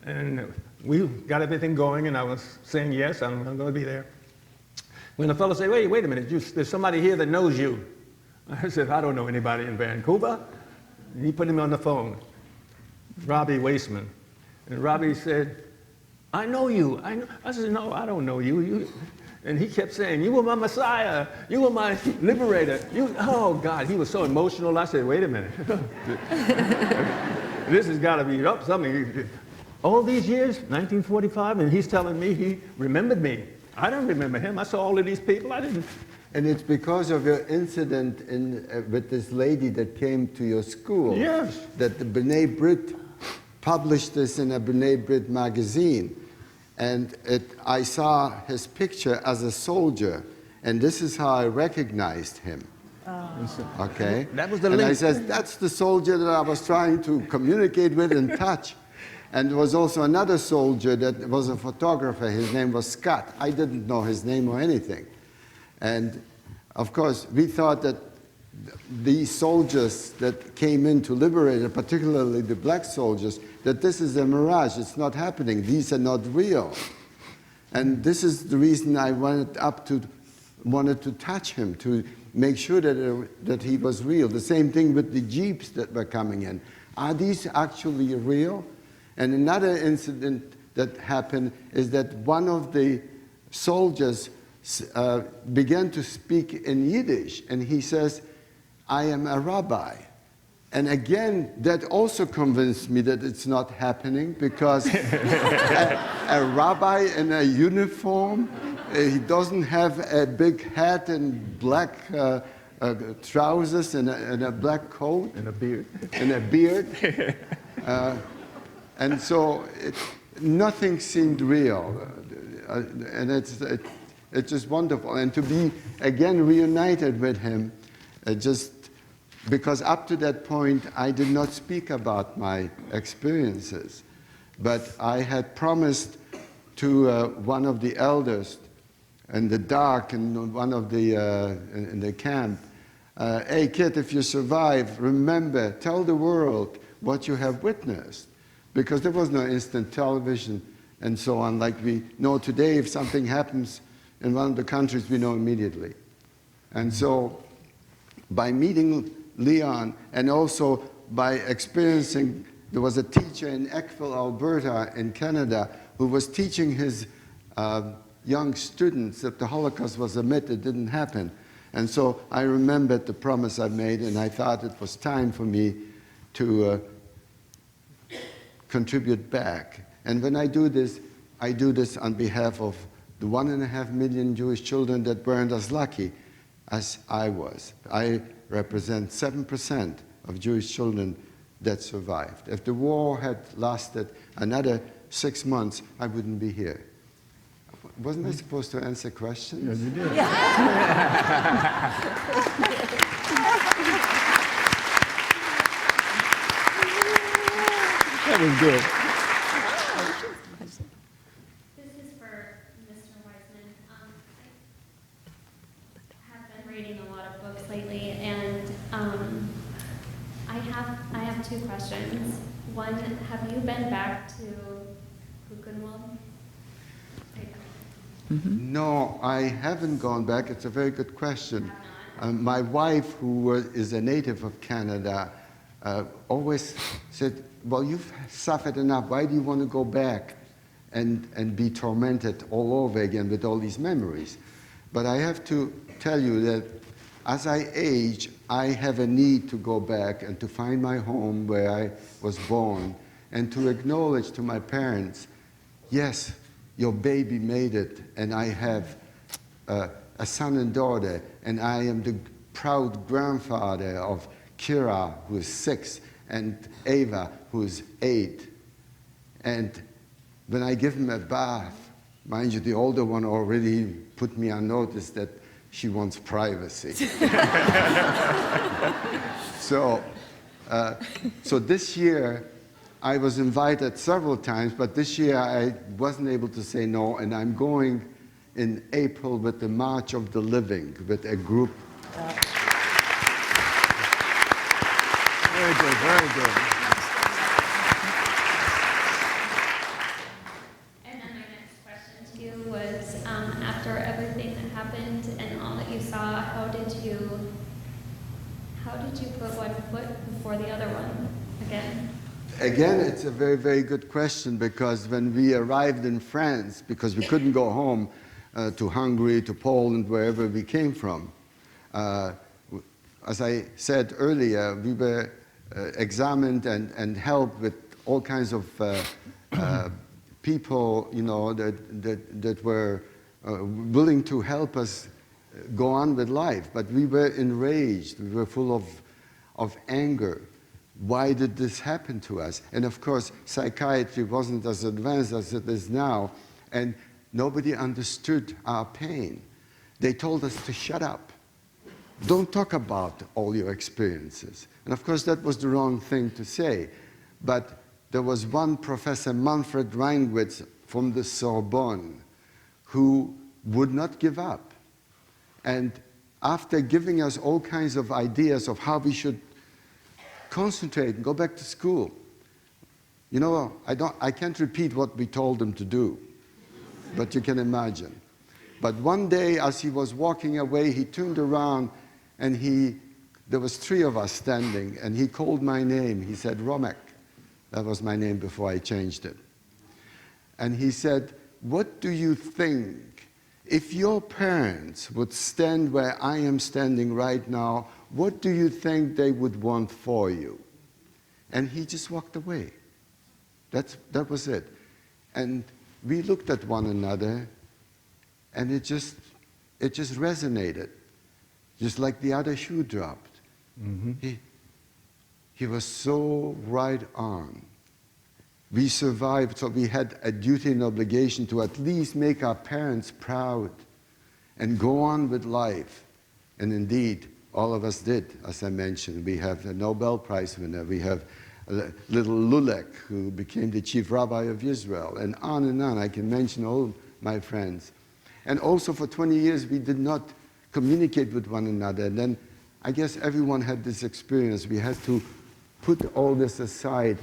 And we got everything going, and I was saying, yes, I'm going to be there. When the fellow said, wait a minute, there's somebody here that knows you. I said, I don't know anybody in Vancouver. And he put him on the phone, Robbie Waisman. And Robbie said, I know you. I said, no, I don't know you. And he kept saying, you were my Messiah. You were my liberator. Oh, God, he was so emotional. I said, wait a minute. This has got to be up something. All these years, 1945, and he's telling me he remembered me. I don't remember him. I saw all of these people. I didn't. And it's because of your incident with this lady that came to your school. Yes. That the B'nai B'rith published this in a B'nai B'rith magazine. And I saw his picture as a soldier. And this is how I recognized him. Okay? That was the and link. I said, that's the soldier that I was trying to communicate with and touch. And there was also another soldier that was a photographer. His name was Scott. I didn't know his name or anything. And of course, we thought that these soldiers that came in to liberate it, particularly the black soldiers, that this is a mirage. It's not happening. These are not real. And this is the reason I went up to wanted to touch him, to make sure that he was real. The same thing with the jeeps that were coming in. Are these actually real? And another incident that happened is that one of the soldiers began to speak in Yiddish, and he says, "I am a rabbi." And again, that also convinced me that it's not happening, because a rabbi in a uniform, he doesn't have a big hat and black trousers and a black coat. And a beard. And a beard. And so nothing seemed real. And it's just wonderful. And to be again reunited with him, because up to that point, I did not speak about my experiences. But I had promised to one of the elders in the dark in one of the, in the camp, "Hey kid, if you survive, remember, tell the world what you have witnessed." Because there was no instant television and so on like we know today. If something happens in one of the countries, we know immediately. And so by meeting Leon, and also by experiencing, there was a teacher in Eckville, Alberta, in Canada, who was teaching his young students that the Holocaust was a myth, it didn't happen. And so I remembered the promise I made, and I thought it was time for me to contribute back. And when I do this on behalf of the 1.5 million Jewish children that weren't as lucky as I was. I represent 7% of Jewish children that survived. If the war had lasted another 6 months, I wouldn't be here. Wasn't I supposed to answer questions? Yes, you did. That was good. This is for Mr. Waisman. I have been reading a lot of books lately, and I have 2 questions. One, have you been back to Buchenwald? No, I haven't gone back. It's a very good question. My wife, who is a native of Canada, always said, "Well, you've suffered enough. Why do you want to go back and be tormented all over again with all these memories?" But I have to tell you that as I age, I have a need to go back and to find my home where I was born, and to acknowledge to my parents, yes, your baby made it, and I have a son and daughter, and I am the proud grandfather of Kira, who is 6, and Ava, who is 8. And when I give him a bath, mind you, the older one already put me on notice that she wants privacy. So this year, I was invited several times, but this year I wasn't able to say no, and I'm going in April with the March of the Living with a group. Very good, very good. And then my next question to you was, after everything that happened and all that you saw, how did you put one foot before the other one again? Again, it's a very, very good question, because when we arrived in France, because we couldn't go home to Hungary, to Poland, wherever we came from, as I said earlier, we were examined and helped with all kinds of people, you know, that were willing to help us go on with life. But we were enraged. We were full of anger. Why did this happen to us? And of course, psychiatry wasn't as advanced as it is now, and nobody understood our pain. They told us to shut up. Don't talk about all your experiences. And of course, that was the wrong thing to say. But there was one Professor, Manfred Reinwitz, from the Sorbonne, who would not give up. And after giving us all kinds of ideas of how we should concentrate and go back to school, you know, I can't repeat what we told them to do, but you can imagine. But one day, as he was walking away, he turned around and there was 3 of us standing, and he called my name. He said, Romek. That was my name before I changed it. And he said, what do you think? If your parents would stand where I am standing right now, what do you think they would want for you? And he just walked away. That was it. And we looked at one another, and it just resonated, just like the other shoe dropped. Mm-hmm. He was so right on. We survived, so we had a duty and obligation to at least make our parents proud and go on with life. And indeed, all of us did, as I mentioned. We have a Nobel Prize winner. We have little Lulek, who became the chief rabbi of Israel, and on. I can mention all my friends. And also for 20 years, we did not communicate with one another. And then I guess everyone had this experience. We had to put all this aside,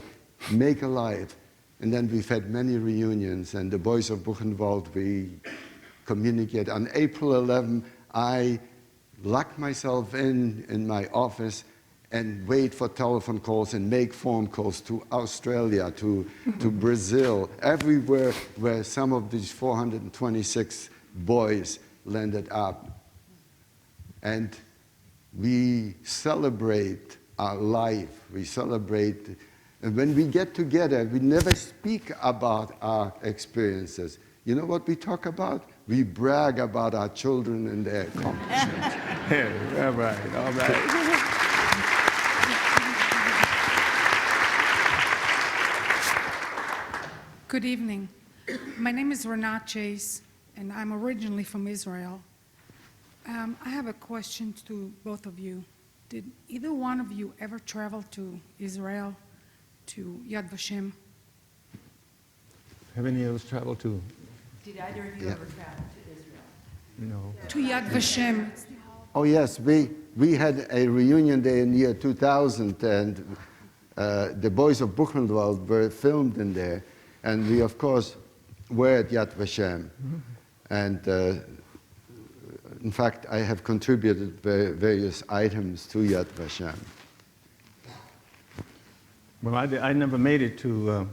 make a life. And then we've had many reunions, and the boys of Buchenwald, we communicate. On April 11, I locked myself in my office and wait for telephone calls and make phone calls to Australia, to Brazil, everywhere where some of these 426 boys landed up. And we celebrate our life. We celebrate. And when we get together, we never speak about our experiences. You know what we talk about? We brag about our children and their accomplishments. Yeah, all right. Good evening. My name is Renat Chase, and I'm originally from Israel. I have a question to both of you. Did either one of you ever travel to Israel, to Yad Vashem? Have any of us traveled to? Did either of you ever travel to Israel? No. To Yad Vashem. Oh yes, we had a reunion day in the year 2000, and the boys of Buchenwald were filmed in there, and we of course were at Yad Vashem. Mm-hmm. And in fact, I have contributed various items to Yad Vashem. Well, I never made it to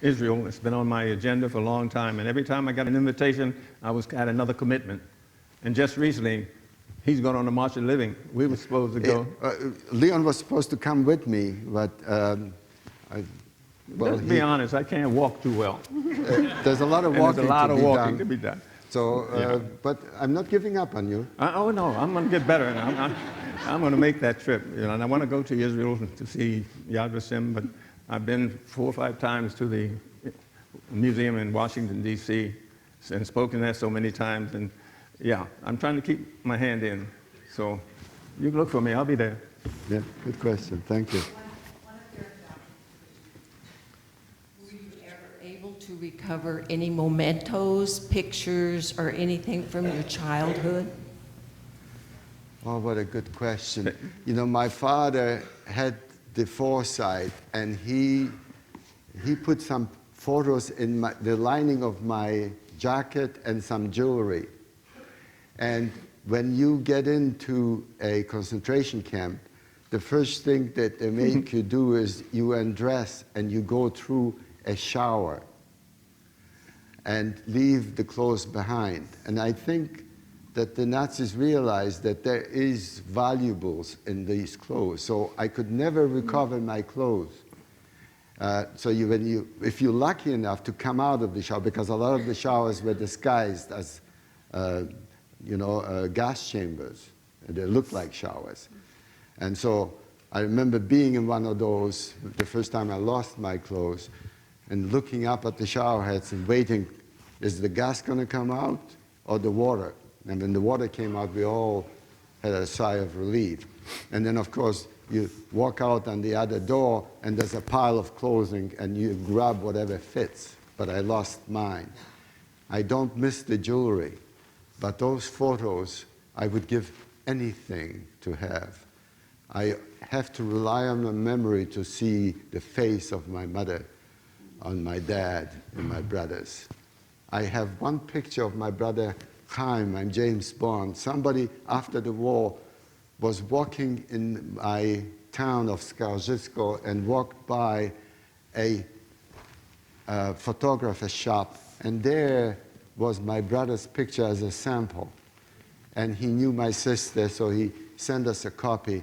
Israel. It's been on my agenda for a long time, and every time I got an invitation, I had another commitment. And just recently, he's gone on the March of Living. We were supposed to go. Leon was supposed to come with me, but let's be honest, I can't walk too well. There's a lot of walking, there's a lot of walking to be done. So, yeah. But I'm not giving up on you. Oh no, I'm going to get better, and I'm going to make that trip. You know, and I want to go to Israel to see Yad Vashem, but I've been 4 or 5 times to the museum in Washington, D.C., and spoken there so many times. And yeah, I'm trying to keep my hand in. So you can look for me. I'll be there. Yeah, good question. Thank you. Were you ever able to recover any mementos, pictures, or anything from your childhood? Oh, what a good question. You know, my father had the foresight, and he put some photos in the lining of my jacket and some jewelry. And when you get into a concentration camp, the first thing that they make you do is you undress and you go through a shower and leave the clothes behind. And I think that the Nazis realized that there is valuables in these clothes. So I could never recover my clothes. So if you're lucky enough to come out of the shower, because a lot of the showers were disguised as gas chambers. They looked like showers. And so I remember being in one of those the first time I lost my clothes and looking up at the shower heads and waiting, is the gas going to come out or the water? And when the water came out, we all had a sigh of relief. And then, of course, you walk out on the other door, and there's a pile of clothing, and you grab whatever fits. But I lost mine. I don't miss the jewelry, but those photos, I would give anything to have. I have to rely on my memory to see the face of my mother, on my dad, and my brothers. I have one picture of my brother time, I'm James Bond. Somebody after the war was walking in my town of Skarżysko and walked by a photographer's shop, and there was my brother's picture as a sample. And he knew my sister, so he sent us a copy.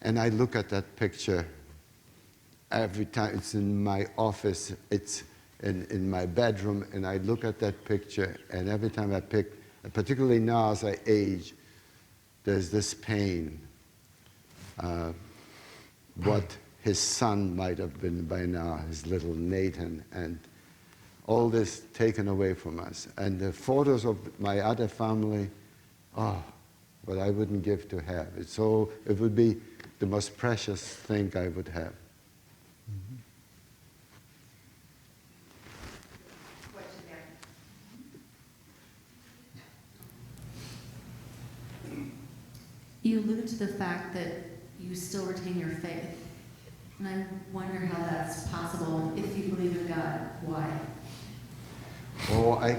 And I look at that picture every time. It's in my office, it's in my bedroom, and I look at that picture, and every time I pick, particularly now as I age, there's this pain. What his son might have been by now, his little Nathan, and all this taken away from us. And the photos of my other family, oh, what I wouldn't give to have it. So it would be the most precious thing I would have. You alluded to the fact that you still retain your faith, and I wonder how that's possible. If you believe in God, why? Oh, I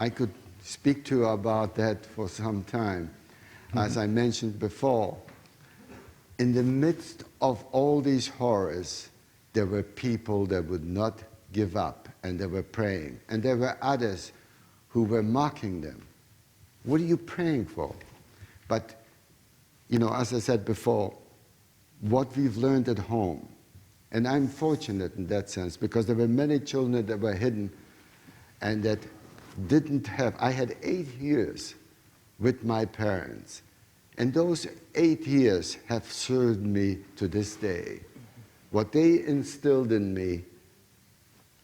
could speak to you about that for some time. As I mentioned before, in the midst of all these horrors, there were people that would not give up, and they were praying. And there were others who were mocking them. What are you praying for? But, you know, as I said before, what we've learned at home, and I'm fortunate in that sense, because there were many children that were hidden and that didn't have. I had 8 years with my parents, and those 8 years have served me to this day. What they instilled in me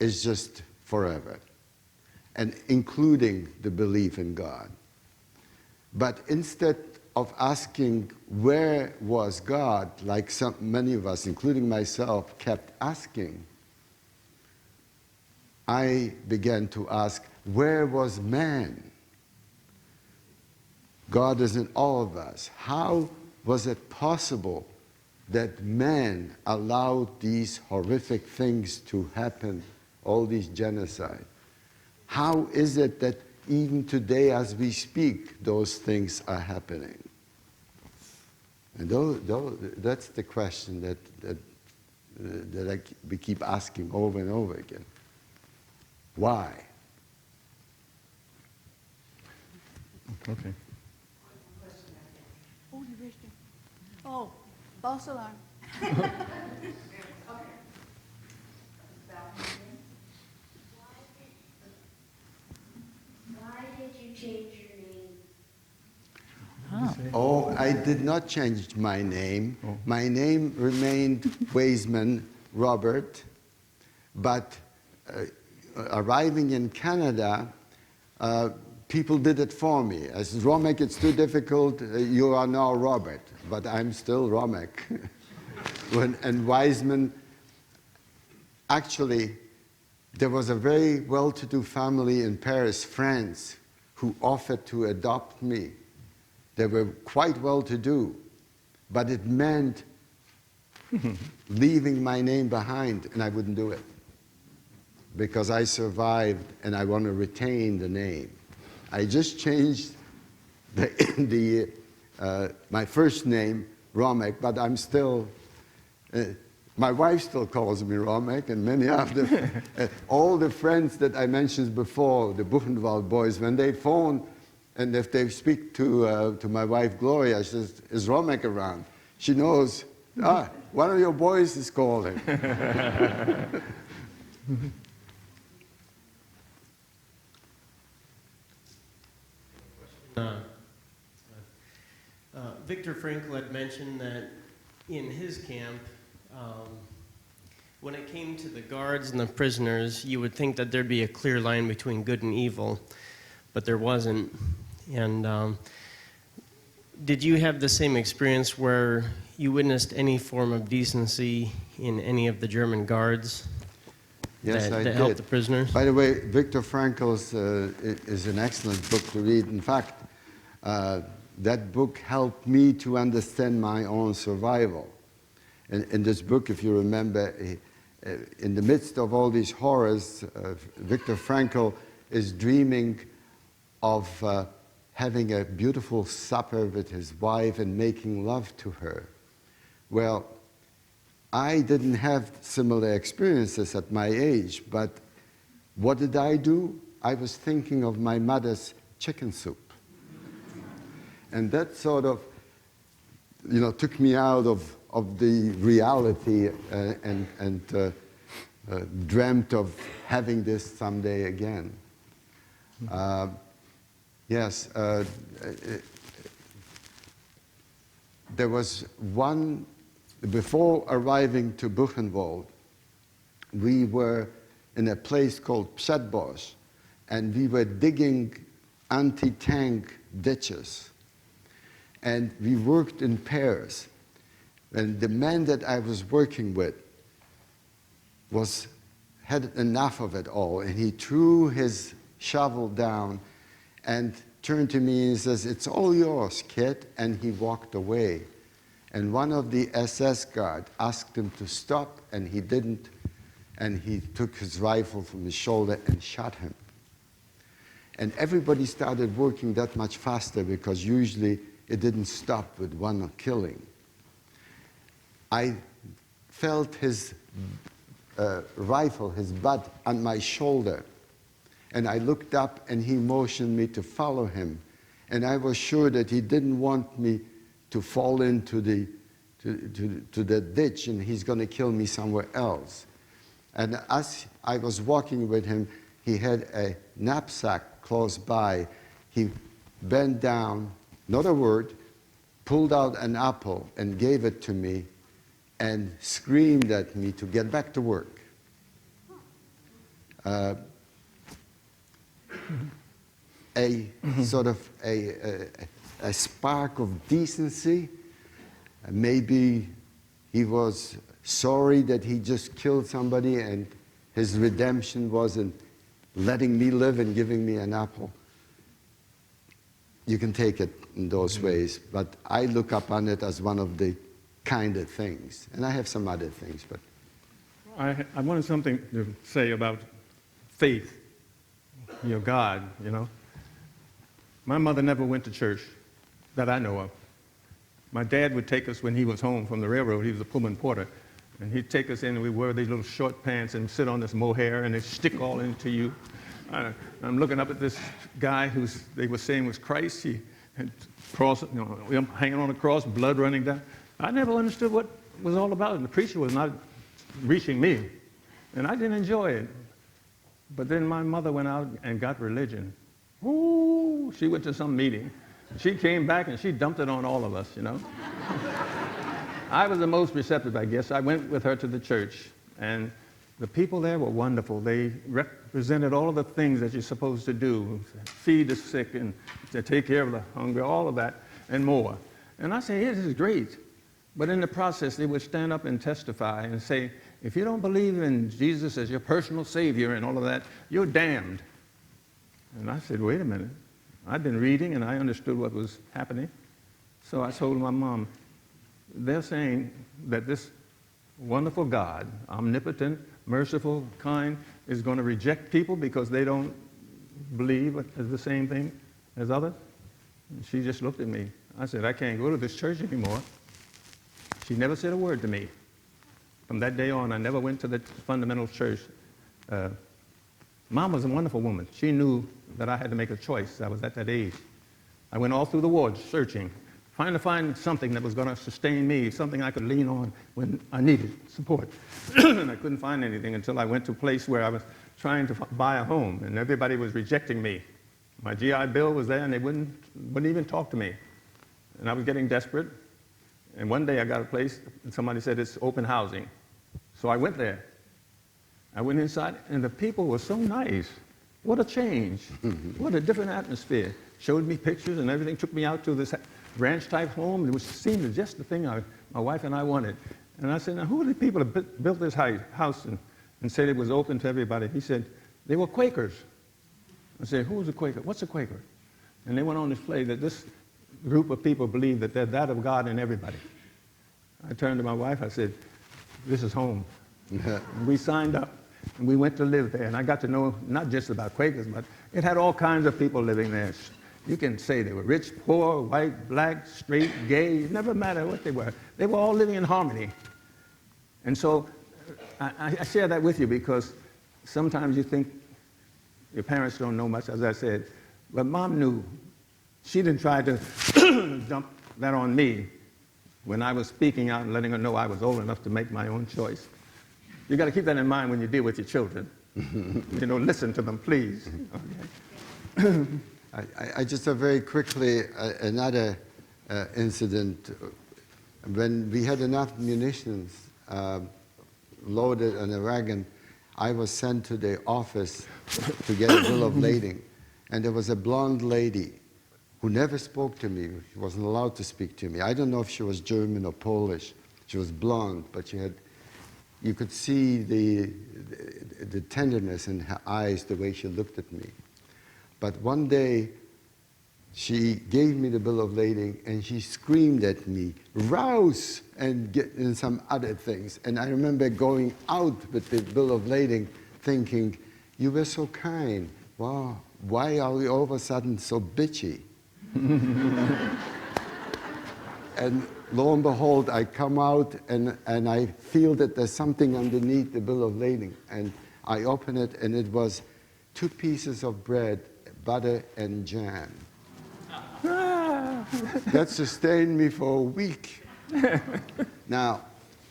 is just forever, and including the belief in God. But instead of asking where was God, like many of us, including myself, kept asking, I began to ask, where was man? God is in all of us. How was it possible that man allowed these horrific things to happen, all these genocide? How is it that even today as we speak, those things are happening? And that's the question that we keep asking over and over again. Why? Okay. Oh, Barcelona. Why did you change your name? Oh, I did not change my name. Oh. My name remained Waisman Robert, but arriving in Canada, people did it for me. I said, Romek, it's too difficult. You are now Robert, but I'm still Romek. And Waisman, actually, there was a very well-to-do family in Paris, France, who offered to adopt me. They were quite well-to-do, but it meant leaving my name behind, and I wouldn't do it because I survived and I want to retain the name. I just changed my first name, Romek, but I'm still, my wife still calls me Romek, and many of them, all the friends that I mentioned before, the Buchenwald boys, when they phone, and if they speak to my wife, Gloria, she says, is Romek around? She knows, one of your boys is calling. Viktor Frankl had mentioned that in his camp, when it came to the guards and the prisoners, you would think that there'd be a clear line between good and evil, but there wasn't. And did you have the same experience where you witnessed any form of decency in any of the German guards? Yes, I that did. helped the prisoners? By the way, Viktor Frankl's is an excellent book to read. In fact, that book helped me to understand my own survival. In this book, if you remember, in the midst of all these horrors, Viktor Frankl is dreaming of having a beautiful supper with his wife and making love to her. Well, I didn't have similar experiences at my age, but what did I do? I was thinking of my mother's chicken soup. And that sort of, took me out of the reality and dreamt of having this someday again. Yes, there was one, before arriving to Buchenwald, we were in a place called Ph.D, and we were digging anti-tank ditches. And we worked in pairs. And the man that I was working with had enough of it all, and he threw his shovel down and turned to me and says, "It's all yours, kid," and he walked away. And one of the SS guards asked him to stop, and he didn't, and he took his rifle from his shoulder and shot him. And everybody started working that much faster because usually it didn't stop with one killing. I felt his rifle, his butt, on my shoulder. And I looked up and he motioned me to follow him. And I was sure that he didn't want me to fall into the ditch and he's going to kill me somewhere else. And as I was walking with him, he had a knapsack close by. He bent down, not a word, pulled out an apple and gave it to me and screamed at me to get back to work. Sort of a spark of decency. Maybe he was sorry that he just killed somebody and his redemption was in letting me live and giving me an apple. You can take it in those ways, but I look upon it as one of the kinder things. And I have some other things, but... I wanted something to say about faith, God, My mother never went to church that I know of. My dad would take us when he was home from the railroad. He was a Pullman porter. And he'd take us in and we'd wear these little short pants and sit on this mohair and they'd stick all into you. I'm looking up at this guy they were saying was Christ. He had cross, hanging on a cross, blood running down. I never understood what it was all about. And the preacher was not reaching me. And I didn't enjoy it. But then my mother went out and got religion. Ooh, she went to some meeting. She came back and she dumped it on all of us, I was the most receptive, I guess. I went with her to the church, and the people there were wonderful. They represented all of the things that you're supposed to do, feed the sick and to take care of the hungry, all of that and more. And I said, yeah, this is great. But in the process, they would stand up and testify and say, if you don't believe in Jesus as your personal Savior and all of that, you're damned. And I said, wait a minute. I'd been reading and I understood what was happening. So I told my mom, they're saying that this wonderful God, omnipotent, merciful, kind, is going to reject people because they don't believe as the same thing as others. And she just looked at me. I said, I can't go to this church anymore. She never said a word to me. From that day on, I never went to the fundamental church. Mom was a wonderful woman. She knew that I had to make a choice. I was at that age. I went all through the wards searching, trying to find something that was going to sustain me, something I could lean on when I needed support. And I couldn't find anything until I went to a place where I was trying to buy a home, and everybody was rejecting me. My GI Bill was there, and they wouldn't even talk to me. And I was getting desperate. And one day I got a place, and somebody said it's open housing. So I went there. I went inside, and the people were so nice. What a change. What a different atmosphere. Showed me pictures and everything, took me out to this ranch-type home, which seemed just the thing my wife and I wanted. And I said, now, who are the people that built this house and said it was open to everybody? He said, they were Quakers. I said, who was a Quaker? What's a Quaker? And they went on to display that this group of people believe that they're that of God in everybody. I turned to my wife, I said, this is home. We signed up. And we went to live there, and I got to know not just about Quakers, but it had all kinds of people living there. You can say they were rich, poor, white, black, straight, gay, it never mattered what they were. They were all living in harmony. And so I share that with you because sometimes you think your parents don't know much, as I said, but Mom knew. She didn't try to dump that on me when I was speaking out and letting her know I was old enough to make my own choice. You got to keep that in mind when you deal with your children. You know, listen to them, please. Okay. I just have very quickly another incident. When we had enough munitions loaded on a wagon, I was sent to the office to get a bill of lading. And there was a blonde lady who never spoke to me. She wasn't allowed to speak to me. I don't know if she was German or Polish. She was blonde, but she had, you could see the tenderness in her eyes, the way she looked at me. But one day, she gave me the bill of lading, and she screamed at me, "Rouse!" and some other things. And I remember going out with the bill of lading, thinking, "You were so kind. Wow, why are we all of a sudden so bitchy?" And lo and behold, I come out and I feel that there's something underneath the bill of lading. And I open it, and it was 2 pieces of bread, butter and jam. That sustained me for a week. Now,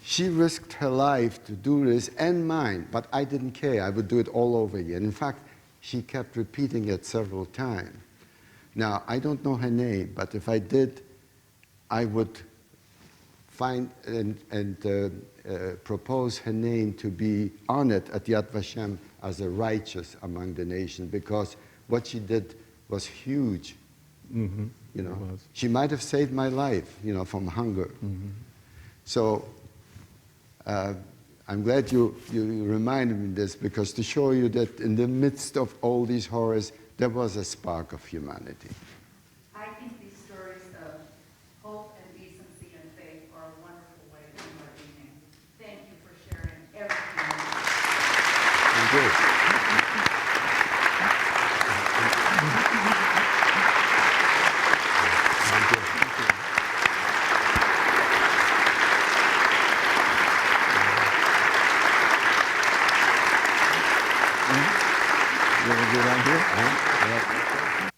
she risked her life to do this and mine, but I didn't care. I would do it all over again. In fact, she kept repeating it several times. Now, I don't know her name, but if I did, I would find and propose her name to be honored at Yad Vashem as a righteous among the nation, because what she did was huge. Mm-hmm. You know, she might have saved my life, you know, from hunger. Mm-hmm. So I'm glad you reminded me this, because to show you that in the midst of all these horrors, there was a spark of humanity. I think these stories of hope and decency and faith are a wonderful way to end our evening. Thank you for sharing everything. Thank you. You want to go down here? Yeah.